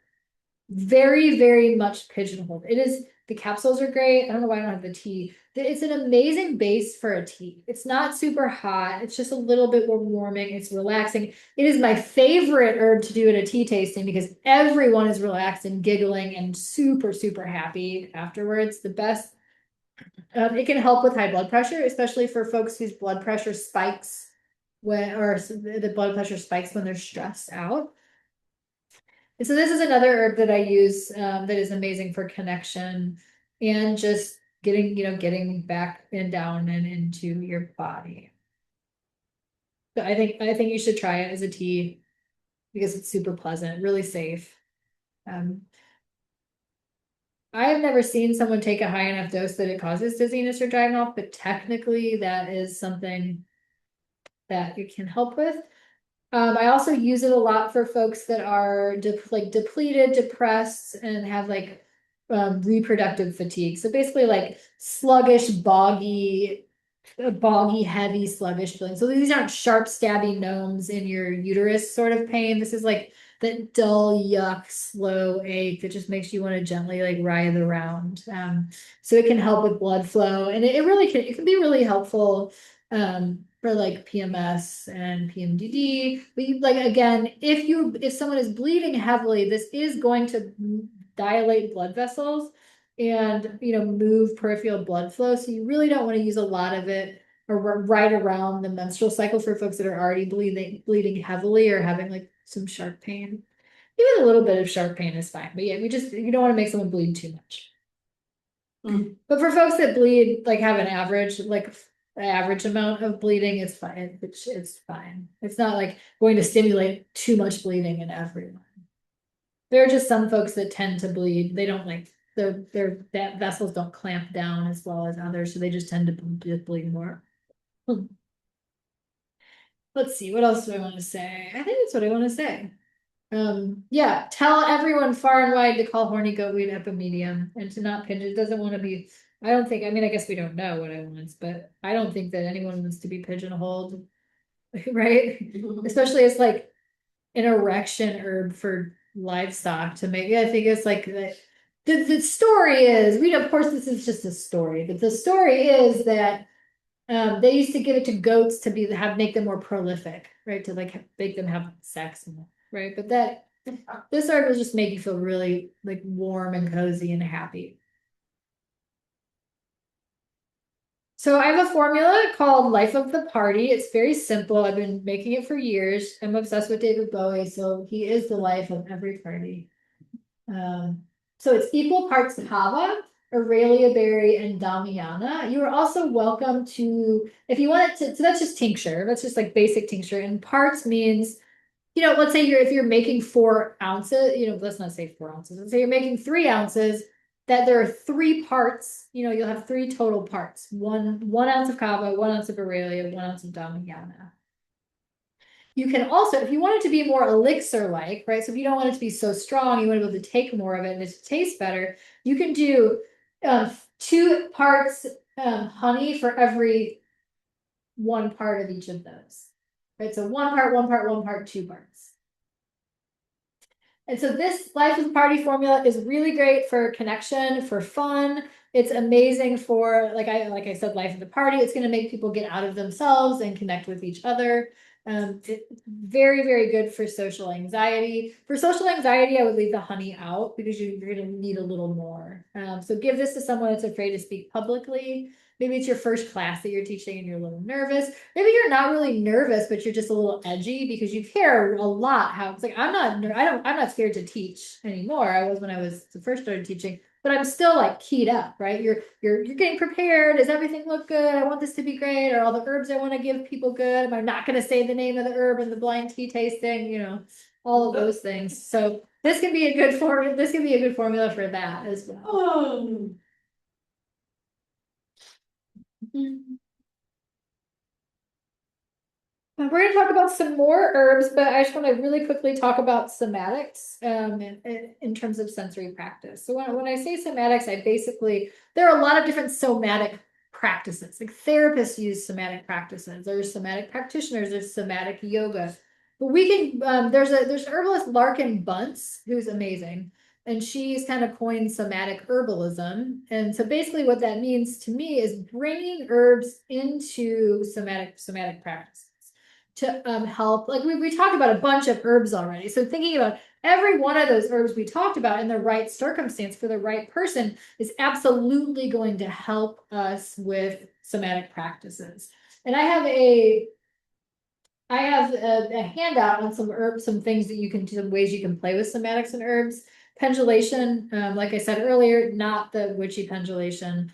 Speaker 1: very, very much pigeonholed. The capsules are great. I don't know why I don't have the tea. It's an amazing base for a tea. It's not super hot. It's just a little bit more warming. It's relaxing. It is my favorite herb to do at a tea tasting because everyone is relaxed and giggling and super, super happy afterwards. The best. It can help with high blood pressure, especially for folks whose blood pressure spikes or the blood pressure spikes when they're stressed out. And so this is another herb that I use that is amazing for connection and just getting back and down and into your body. So I think you should try it as a tea because it's super pleasant, really safe. I have never seen someone take a high enough dose that it causes dizziness or driving off, but technically that is something that it can help with. I also use it a lot for folks that are depleted, depressed, and have like reproductive fatigue. So basically like sluggish, boggy, heavy, sluggish feeling. So these aren't sharp, stabby gnomes in your uterus sort of pain. This is like that dull, yuck, slow ache that just makes you want to gently like writhe around. So it can help with blood flow, and it can be really helpful for like PMS and PMDD. But like again, if someone is bleeding heavily, this is going to dilate blood vessels and move peripheral blood flow. So you really don't want to use a lot of it or right around the menstrual cycle for folks that are already bleeding heavily or having like some sharp pain. Even a little bit of sharp pain is fine. But yeah, you don't want to make someone bleed too much. But for folks that bleed, like have an average amount of bleeding, it's fine. It's fine. It's not like going to stimulate too much bleeding in everyone. There are just some folks that tend to bleed. They don't like their vessels don't clamp down as well as others, so they just tend to bleed more. Let's see, what else do I want to say? I think that's what I want to say. Yeah, tell everyone far and wide to call horny goatweed epimedium and to not pinch. It doesn't want to be. I don't think. I mean, I guess we don't know what it wants, but I don't think that anyone wants to be pigeonholed, right? Especially as like an erection herb for livestock to make. I think it's like the story is. Of course, this is just a story, but the story is that they used to give it to goats to make them more prolific, right? To like make them have sex more. Right, but this herb will just make you feel really like warm and cozy and happy. So I have a formula called Life of the Party. It's very simple. I've been making it for years. I'm obsessed with David Bowie, so he is the life of every party. So it's equal parts kava, Aurelia berry, and Damiana. You are also welcome to, if you want it to, so that's just tincture. That's just like basic tincture. And parts means let's say if you're making 4 ounces, let's not say 4 ounces, let's say you're making 3 ounces, that there are 3 parts, you'll have 3 total parts. 1 ounce of kava, 1 ounce of Aurelia, 1 ounce of Damiana. You can also, if you want it to be more elixir-like, right? So if you don't want it to be so strong, you want to be able to take more of it and it tastes better, you can do 2 parts honey for every 1 part of each of those. Right, so 1 part, 1 part, 1 part, 2 parts. And so this Life of the Party formula is really great for connection, for fun. It's amazing for, like I said, life of the party. It's going to make people get out of themselves and connect with each other. It's very, very good for social anxiety. For social anxiety, I would leave the honey out because you're going to need a little more. So give this to someone that's afraid to speak publicly. Maybe it's your first class that you're teaching and you're a little nervous. Maybe you're not really nervous, but you're just a little edgy because you care a lot how it's like, I'm not scared to teach anymore. I was when I was first started teaching, but I'm still like keyed up, right? You're getting prepared. Does everything look good? I want this to be great. Are all the herbs I want to give people good? Am I not going to say the name of the herb in the blind tea tasting? All of those things. So this can be a good formula for that as well.
Speaker 3: Oh.
Speaker 1: We're going to talk about some more herbs, but I just want to really quickly talk about somatics in terms of sensory practice. So when I say somatics, there are a lot of different somatic practices. Like therapists use somatic practices. There's somatic practitioners. There's somatic yoga. But we can. There's herbalist Larkin Bunce who's amazing, and she's kind of coined somatic herbalism. And so basically, what that means to me is bringing herbs into somatic practice to help. Like we talked about a bunch of herbs already. So thinking about every one of those herbs we talked about in the right circumstance for the right person is absolutely going to help us with somatic practices. And I have a handout on some herbs, some things that you can do, some ways you can play with somatics and herbs. Pendulation, like I said earlier, not the witchy pendulation,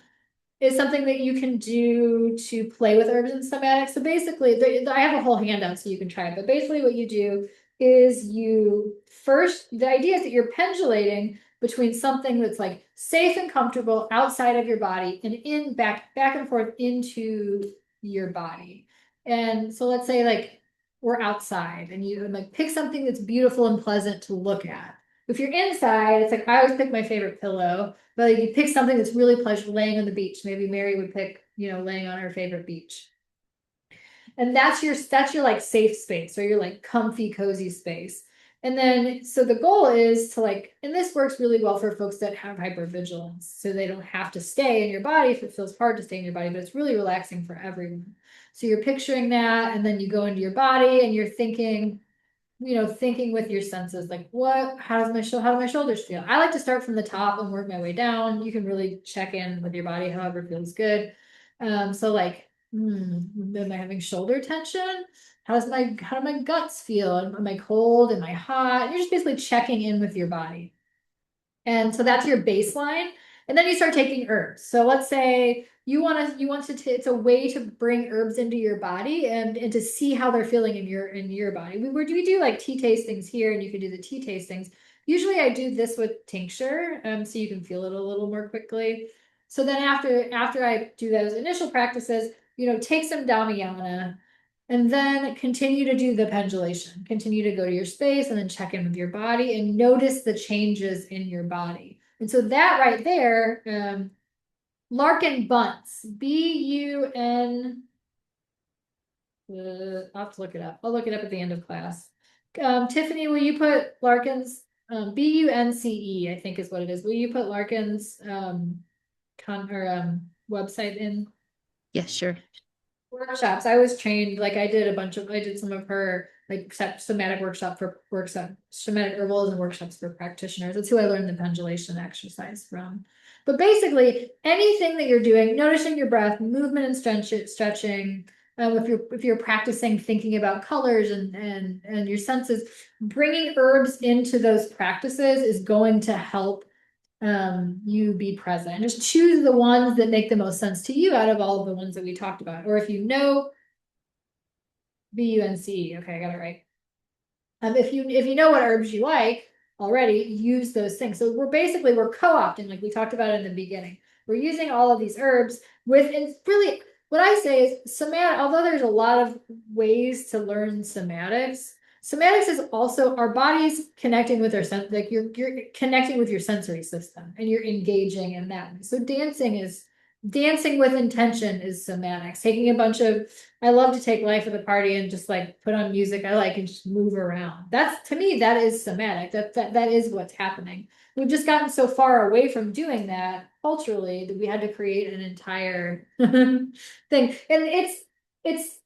Speaker 1: is something that you can do to play with herbs and somatics. So basically, I have a whole handout so you can try it. But basically, what you do is the idea is that you're pendulating between something that's like safe and comfortable outside of your body and back and forth into your body. And so let's say like we're outside and you like pick something that's beautiful and pleasant to look at. If you're inside, it's like I always pick my favorite pillow, but like, you pick something that's really pleasurable, laying on the beach. Maybe Mary would pick, laying on her favorite beach. And that's your like safe space or your like comfy, cozy space. And then so the goal is to like, and this works really well for folks that have hypervigilance. So they don't have to stay in your body if it feels hard to stay in your body, but it's really relaxing for everyone. So you're picturing that, and then you go into your body and you're thinking with your senses, like how do my shoulders feel? I like to start from the top and work my way down. You can really check in with your body, however feels good. So like, am I having shoulder tension? How do my guts feel? Am I cold? Am I hot? You're just basically checking in with your body. And so that's your baseline. And then you start taking herbs. So let's say you want to it's a way to bring herbs into your body and to see how they're feeling in your body. We do like tea tastings here, and you can do the tea tastings. Usually I do this with tincture, so you can feel it a little more quickly. So then after I do those initial practices, take some Damiana and then continue to do the pendulation. Continue to go to your space and then check in with your body and notice the changes in your body. And so that right there, Larkin Bunce, B-U-N. I'll have to look it up. I'll look it up at the end of class. Tiffany, will you put Larkin's B-U-N-C-E, I think is what it is. Will you put Larkin's website in?
Speaker 4: Yes, sure.
Speaker 1: Workshops. I was trained, like I did some of her like somatic somatic herbalism workshops for practitioners. That's who I learned the pendulation exercise from. But basically, anything that you're doing, noticing your breath, movement and stretching. If you're practicing thinking about colors and your senses, bringing herbs into those practices is going to help you be present. Just choose the ones that make the most sense to you out of all of the ones that we talked about. Or if you know, B-U-N-C-E. Okay, I got it right. If you know what herbs you like already, use those things. So we're co-opting, like we talked about in the beginning. We're using all of these herbs with, and really what I say is somatic, although there's a lot of ways to learn somatics. Somatics is also our bodies connecting with our sense, like you're connecting with your sensory system and you're engaging in that. So dancing with intention is somatics. Taking a bunch of, I love to take Life of the Party and just like put on music I like and just move around. That's, to me, that is somatic. That is what's happening. We've just gotten so far away from doing that culturally that we had to create an entire thing. And it's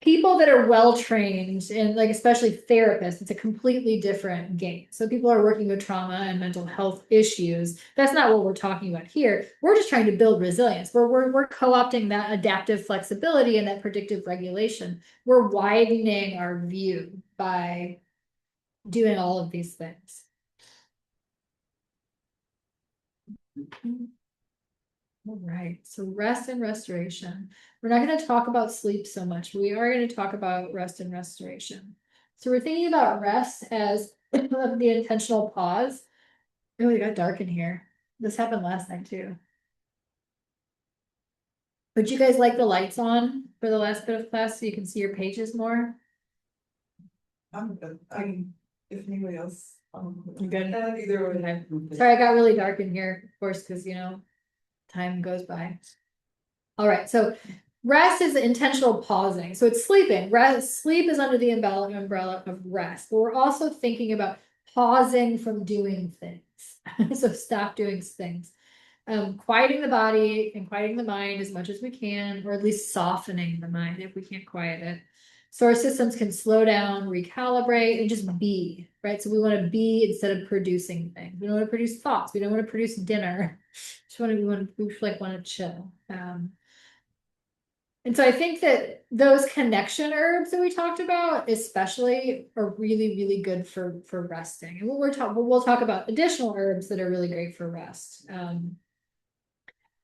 Speaker 1: people that are well trained and like especially therapists, it's a completely different game. So people are working with trauma and mental health issues. That's not what we're talking about here. We're just trying to build resilience. We're co-opting that adaptive flexibility and that predictive regulation. We're widening our view by doing all of these things. All right, so rest and restoration. We're not going to talk about sleep so much. We are going to talk about rest and restoration. So we're thinking about rest as the intentional pause. Oh, it got dark in here. This happened last night too. Would you guys like the lights on for the last bit of class so you can see your pages more?
Speaker 3: I'm good. I mean, if anybody else.
Speaker 1: You good?
Speaker 3: Either way.
Speaker 1: Okay. Sorry, it got really dark in here, of course, because time goes by. All right, so rest is intentional pausing. So it's sleeping. Sleep is under the umbrella of rest, but we're also thinking about pausing from doing things. So stop doing things. Quieting the body and quieting the mind as much as we can, or at least softening the mind if we can't quiet it. So our systems can slow down, recalibrate, and just be, right? So we want to be instead of producing things. We don't want to produce thoughts. We don't want to produce dinner. We just like want to chill. And so I think that those connection herbs that we talked about, especially, are really, really good for resting. And we'll talk about additional herbs that are really great for rest.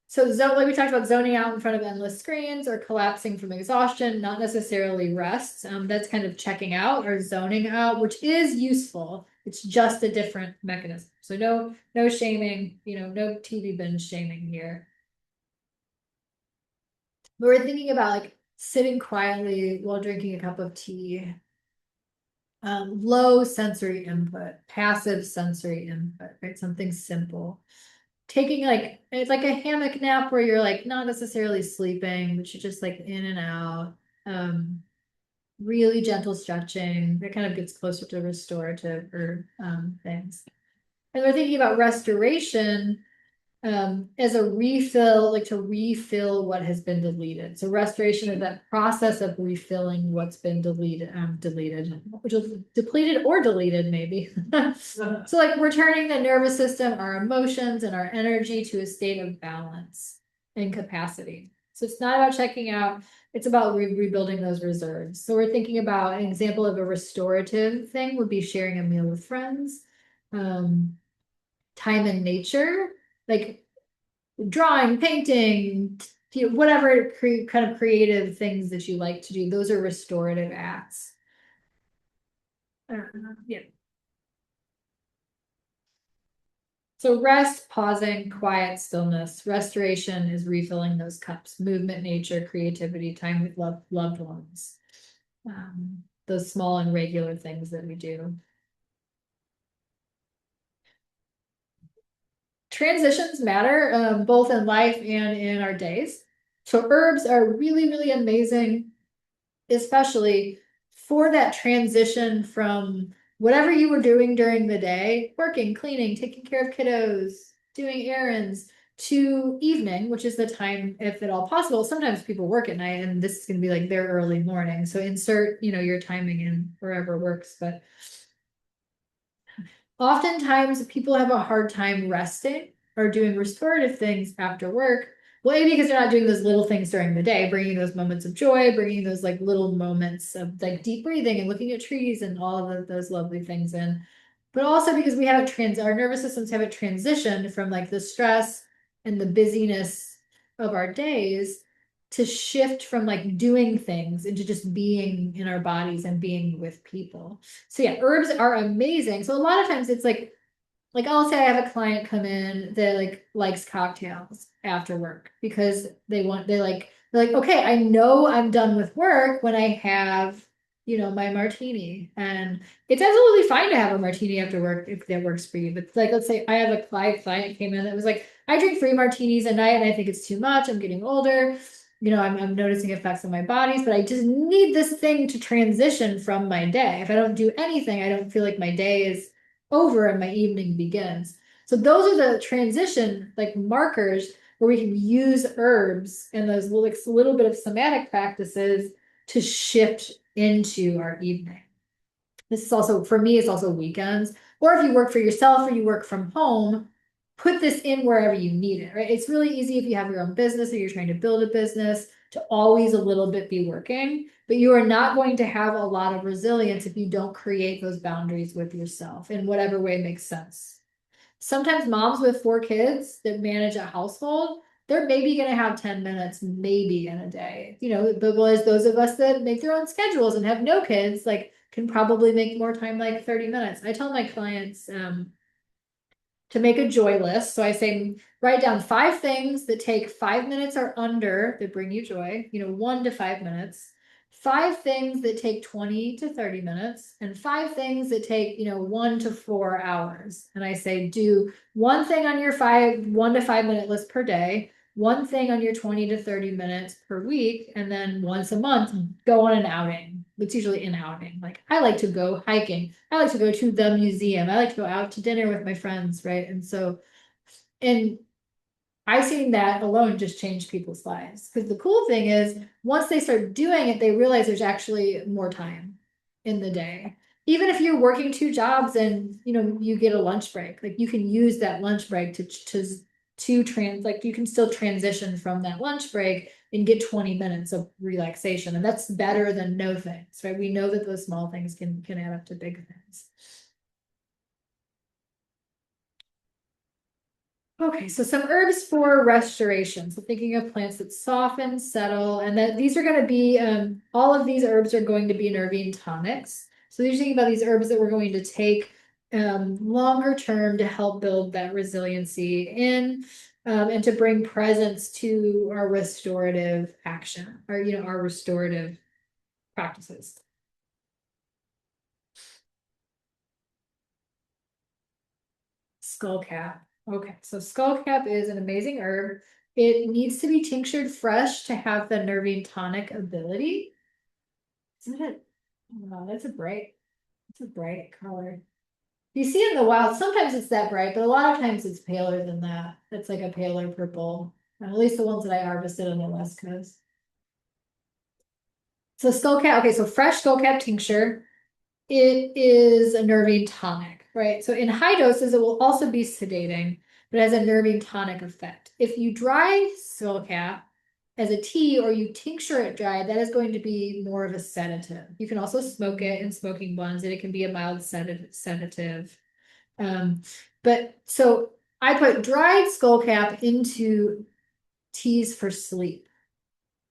Speaker 1: So like we talked about, zoning out in front of endless screens or collapsing from exhaustion, not necessarily rest. That's kind of checking out or zoning out, which is useful. It's just a different mechanism. So no shaming, no TV binge shaming here. But we're thinking about like sitting quietly while drinking a cup of tea. Low sensory input, passive sensory input, right? Something simple. Taking it's like a hammock nap where you're like not necessarily sleeping, but you're just like in and out. Really gentle stretching that kind of gets closer to restorative or things. And we're thinking about restoration as a refill, like to refill what has been deleted. So restoration is that process of refilling what's been deleted, which is depleted or deleted maybe. So like returning the nervous system, our emotions and our energy to a state of balance and capacity. So it's not about checking out, it's about rebuilding those reserves. So we're thinking about an example of a restorative thing would be sharing a meal with friends, time in nature, like drawing, painting, whatever kind of creative things that you like to do. Those are restorative acts. Yeah. So rest, pausing, quiet, stillness. Restoration is refilling those cups. Movement, nature, creativity, time with loved ones. Those small and regular things that we do. Transitions matter, both in life and in our days. So herbs are really, really amazing, especially for that transition from whatever you were doing during the day, working, cleaning, taking care of kiddos, doing errands, to evening, which is the time, if at all possible. Sometimes people work at night and this is going to be like their early morning. So insert, your timing in wherever works, but oftentimes people have a hard time resting or doing restorative things after work. Well, A, because they're not doing those little things during the day, bringing those moments of joy, bringing those like little moments of like deep breathing and looking at trees and all of those lovely things in. But also because we have our nervous systems have a transition from like the stress and the busyness of our days to shift from like doing things into just being in our bodies and being with people. So yeah, herbs are amazing. So a lot of times it's like I'll say I have a client come in that like likes cocktails after work because they're like, okay, I know I'm done with work when I have, my martini. And it's absolutely fine to have a martini after work if that works for you. But like, let's say I have a client came in that was like, I drink 3 martinis a night and I think it's too much. I'm getting older. I'm noticing effects on my bodies, but I just need this thing to transition from my day. If I don't do anything, I don't feel like my day is over and my evening begins. So those are the transition like markers where we can use herbs and those little bit of somatic practices to shift into our evening. This is also, for me, it's also weekends. Or if you work for yourself or you work from home, put this in wherever you need it, right? It's really easy if you have your own business or you're trying to build a business to always a little bit be working, but you are not going to have a lot of resilience if you don't create those boundaries with yourself in whatever way makes sense. Sometimes moms with 4 kids that manage a household, they're maybe going to have 10 minutes, maybe in a day, but whereas those of us that make their own schedules and have no kids, like can probably make more time, like 30 minutes. I tell my clients, to make a joy list. So I say, write down 5 things that take 5 minutes or under that bring you joy, 1 to 5 minutes. 5 things that take 20 to 30 minutes, and 5 things that take, 1 to 4 hours. And I say, do one thing on your 1 to 5 minute list per day, one thing on your 20 to 30 minutes per week, and then once a month, go on an outing. It's usually an outing. Like I like to go hiking. I like to go to the museum. I like to go out to dinner with my friends, right? And I've seen that alone just change people's lives. Because the cool thing is, once they start doing it, they realize there's actually more time in the day. Even if you're working 2 jobs and you get a lunch break, like you can use that lunch break like you can still transition from that lunch break and get 20 minutes of relaxation. And that's better than no things, right? We know that those small things can add up to big things. Okay, so some herbs for restoration. So thinking of plants that soften, settle, and that these are going to be, all of these herbs are going to be nervine tonics. So you're thinking about these herbs that we're going to take longer term to help build that resiliency in, and to bring presence to our restorative action, or, our restorative practices. Skullcap. Okay, so skullcap is an amazing herb. It needs to be tinctured fresh to have the nervine tonic ability. Isn't it? Oh, that's a bright color. You see it in the wild, sometimes it's that bright, but a lot of times it's paler than that. It's like a paler purple. At least the ones that I harvested on the West Coast. So skullcap, okay, so fresh skullcap tincture. It is a nervine tonic, right? So in high doses, it will also be sedating, but it has a nervine tonic effect. If you dry skullcap as a tea or you tincture it dry, that is going to be more of a sedative. You can also smoke it in smoking blends, and it can be a mild sedative. But so I put dried skullcap into teas for sleep,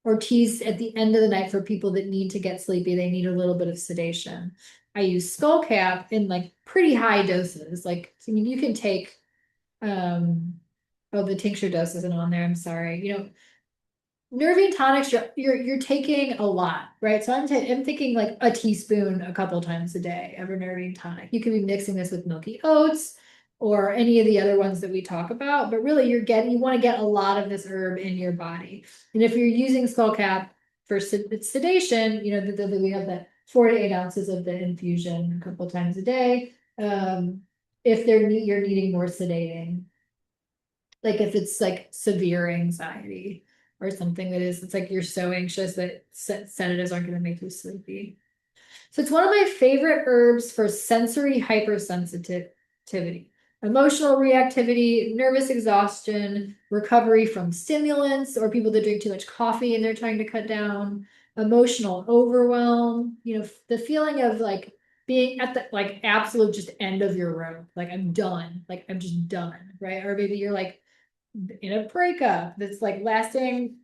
Speaker 1: or teas at the end of the night for people that need to get sleepy. They need a little bit of sedation. I use skullcap in like pretty high doses. Like, I mean, you can take, the tincture dose isn't on there. I'm sorry. Nervine tonics, you're taking a lot, right? So I'm thinking like a teaspoon a couple times a day of a nervine tonic. You can be mixing this with milky oats or any of the other ones that we talk about, but really you want to get a lot of this herb in your body. And if you're using skullcap for sedation, we have that 4 to 8 ounces of the infusion a couple times a day. If you're needing more sedating, like if it's like severe anxiety or something it's like you're so anxious that sedatives aren't going to make you sleepy. So it's one of my favorite herbs for sensory hypersensitivity, emotional reactivity, nervous exhaustion, recovery from stimulants, or people that drink too much coffee and they're trying to cut down, emotional overwhelm, the feeling of like being at the like absolute just end of your rope, like I'm done, like I'm just done, right? Or maybe you're like in a breakup that's like lasting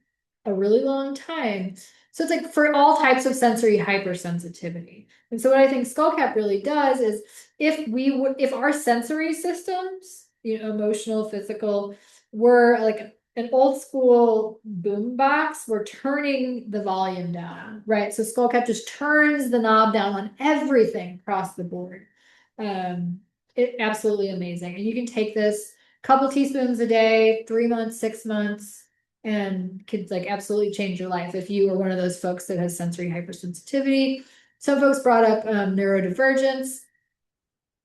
Speaker 1: a really long time. So it's like for all types of sensory hypersensitivity. And so what I think skullcap really does is if our sensory systems, emotional, physical, were like an old school boom box, we're turning the volume down, right? So skullcap just turns the knob down on everything across the board. It absolutely amazing. And you can take this couple teaspoons a day, 3 months, 6 months, and could like absolutely change your life if you are one of those folks that has sensory hypersensitivity. Some folks brought up neurodivergence,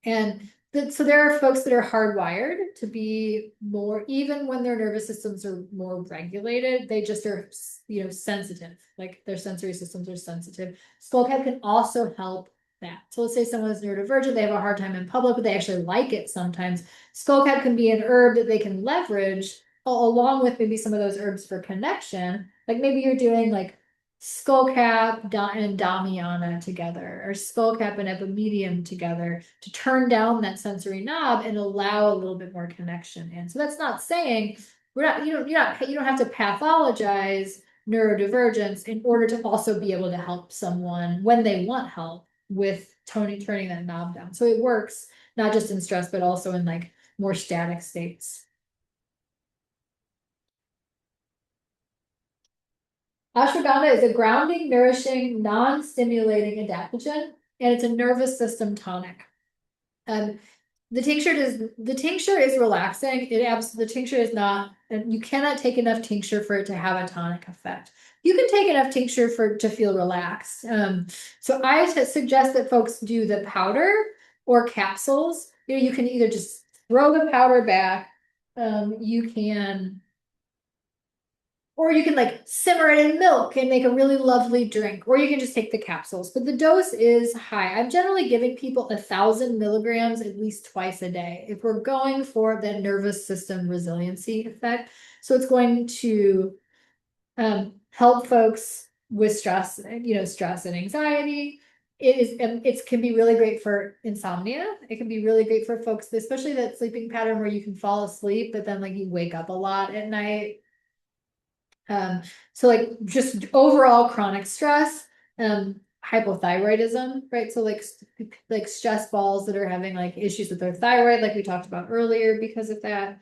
Speaker 1: and so there are folks that are hardwired to be more, even when their nervous systems are more regulated, they just are, sensitive, like their sensory systems are sensitive. Skullcap can also help that. So let's say someone is neurodivergent, they have a hard time in public, but they actually like it sometimes. Skullcap can be an herb that they can leverage along with maybe some of those herbs for connection. Like maybe you're doing like skullcap and Damiana together, or skullcap and epimedium together to turn down that sensory knob and allow a little bit more connection in. So that's not saying you don't have to pathologize neurodivergence in order to also be able to help someone when they want help with turning that knob down. So it works not just in stress, but also in like more static states. Ashwagandha is a grounding, nourishing, non-stimulating adaptogen, and it's a nervous system tonic. The tincture is relaxing. The tincture is not, and you cannot take enough tincture for it to have a tonic effect. You can take enough tincture to feel relaxed. So I suggest that folks do the powder or capsules. You can either just throw the powder back. Or you can like simmer it in milk and make a really lovely drink, or you can just take the capsules. But the dose is high. I'm generally giving people 1,000 milligrams at least twice a day if we're going for the nervous system resiliency effect. So it's going to help folks with stress, stress and anxiety. It can be really great for insomnia. It can be really great for folks, especially that sleeping pattern where you can fall asleep, but then like you wake up a lot at night. So like just overall chronic stress, hypothyroidism, right? So like stress balls that are having like issues with their thyroid, like we talked about earlier because of that.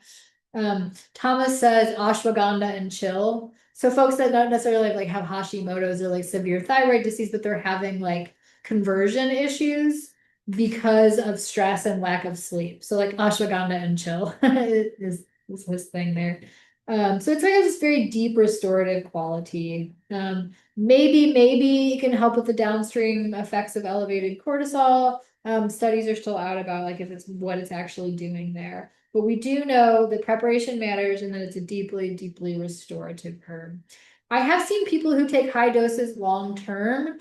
Speaker 1: Thomas says ashwagandha and chill. So folks that don't necessarily like have Hashimoto's or like severe thyroid disease, but they're having like conversion issues because of stress and lack of sleep. So like ashwagandha and chill is his thing there. So it's like this very deep restorative quality. Maybe it can help with the downstream effects of elevated cortisol. Studies are still out about like if it's what it's actually doing there. But we do know that preparation matters and that it's a deeply, deeply restorative herb. I have seen people who take high doses long term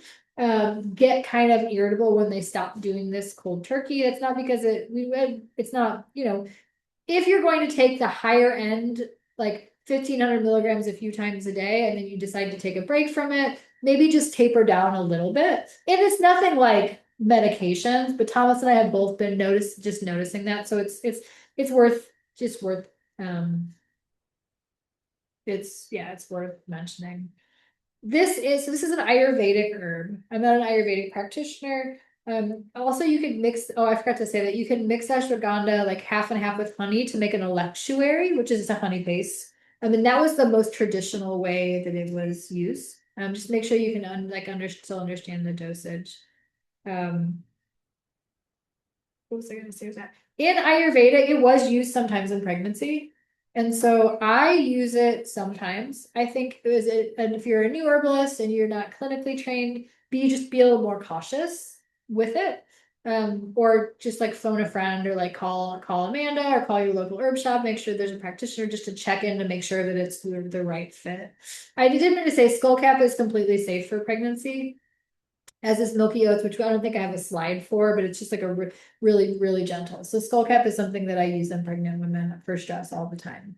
Speaker 1: get kind of irritable when they stop doing this cold turkey. It's not because it's not, if you're going to take the higher end, like 1,500 milligrams a few times a day, and then you decide to take a break from it, maybe just taper down a little bit. And it's nothing like medications, but Thomas and I have both been noticing that. So it's worth it's worth mentioning. This is an Ayurvedic herb. I'm not an Ayurvedic practitioner. Also you can mix, oh, I forgot to say that you can mix ashwagandha like half and half with honey to make an electuary, which is a honey base. I mean, that was the most traditional way that it was used. Just make sure you can still understand the dosage. What was I gonna say with that? In Ayurveda, it was used sometimes in pregnancy. And so I use it sometimes. I think and if you're a new herbalist and you're not clinically trained, just be a little more cautious with it. Or just like phone a friend or like call Amanda or call your local herb shop, make sure there's a practitioner just to check in to make sure that it's the right fit. I did mean to say skullcap is completely safe for pregnancy, as is milky oats, which I don't think I have a slide for, but it's just like a really, really gentle. So skullcap is something that I use in pregnant women for stress all the time.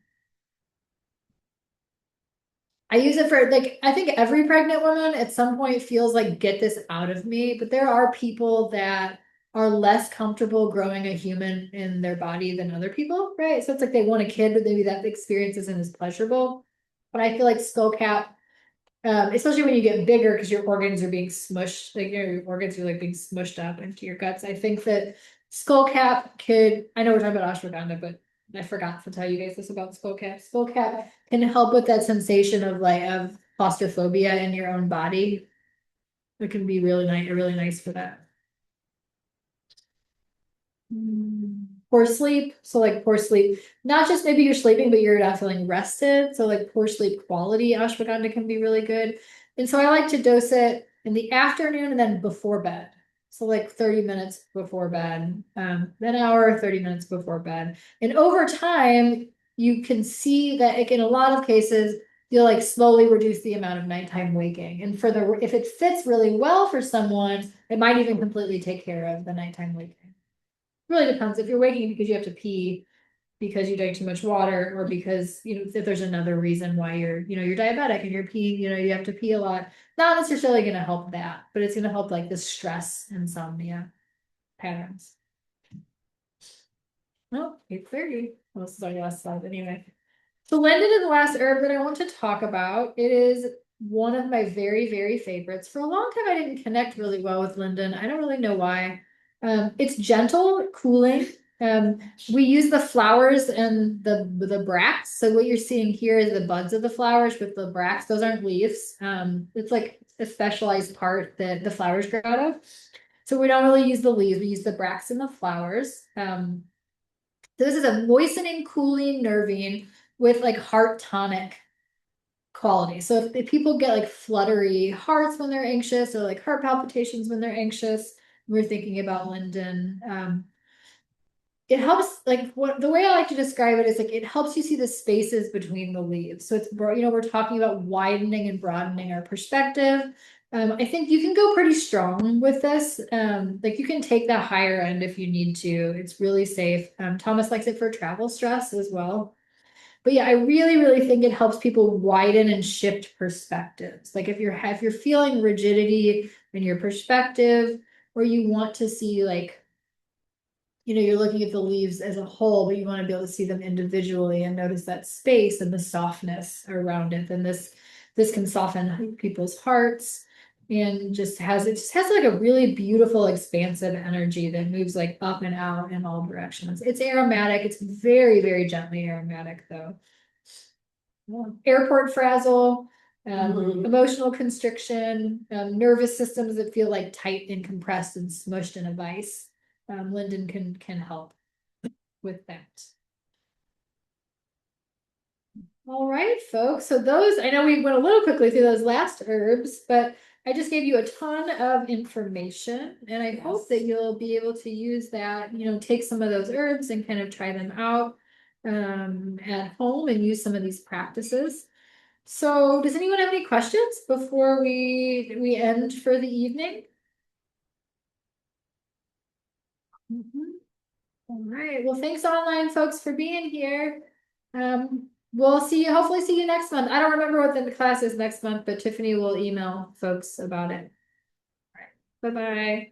Speaker 1: I use it for like, I think every pregnant woman at some point feels like, get this out of me. But there are people that are less comfortable growing a human in their body than other people, right? So it's like they want a kid, but maybe that experience isn't as pleasurable. But I feel like skullcap Especially when you get bigger because your organs are being smushed, like your organs are like being smushed up into your guts. I think that skullcap could, I know we're talking about ashwagandha, but I forgot to tell you guys this about skullcap. Skullcap can help with that sensation of like of claustrophobia in your own body. It can be really nice for that. Poor sleep. So like poor sleep, not just maybe you're sleeping, but you're not feeling rested. So like poor sleep quality, ashwagandha can be really good. And so I like to dose it in the afternoon and then before bed. So like 30 minutes before bed, an hour, 30 minutes before bed. And over time, you can see that it, in a lot of cases, you'll like slowly reduce the amount of nighttime waking. And for the, if it fits really well for someone, it might even completely take care of the nighttime waking. Really depends if you're waking because you have to pee because you drank too much water or because, you know, if there's another reason why you're, you know, you're diabetic and you're pee, you know, you have to pee a lot. Not necessarily gonna help that, but it's gonna help like the stress insomnia patterns. Oh, 8:30. Well, this is our last slide anyway. So linden is the last herb that I want to talk about. It is one of my very favorites. For a long time, I didn't connect really well with linden. I don't really know why. It's gentle, cooling. We use the flowers and the bracts. So what you're seeing here is the buds of the flowers with the bracts. Those aren't leaves. It's like a specialized part that the flowers grow out of. So we don't really use the leaves. We use the bracts and the flowers. This is a moistening, cooling, nervine with like heart tonic quality. So if people get like fluttery hearts when they're anxious or like heart palpitations when they're anxious, we're thinking about linden. It helps, like what the way I like to describe it is like it helps you see the spaces between the leaves. So it's, you know, we're talking about widening and broadening our perspective. I think you can go pretty strong with this. Like you can take that higher end if you need to. It's really safe. Thomas likes it for travel stress as well. But yeah, I really think it helps people widen and shift perspectives. Like if you're feeling rigidity in your perspective, or you want to see like, you know, you're looking at the leaves as a whole, but you want to be able to see them individually and notice that space and the softness around it. And this can soften people's hearts and it just has like a really beautiful expansive energy that moves like up and out in all directions. It's aromatic. It's very gently aromatic though. Airport frazzle, emotional constriction, nervous systems that feel like tight and compressed and smushed in a vice. Linden can help with that. All right, folks. So those, I know we went a little quickly through those last herbs, but I just gave you a ton of information and I hope that you'll be able to use that, you know, take some of those herbs and kind of try them out at home and use some of these practices. So does anyone have any questions before we end for the evening? All right. Well, thanks online folks for being here. We'll see you, hopefully see you next month. I don't remember what the class is next month, but Tiffany will email folks about it. All right. Bye-bye.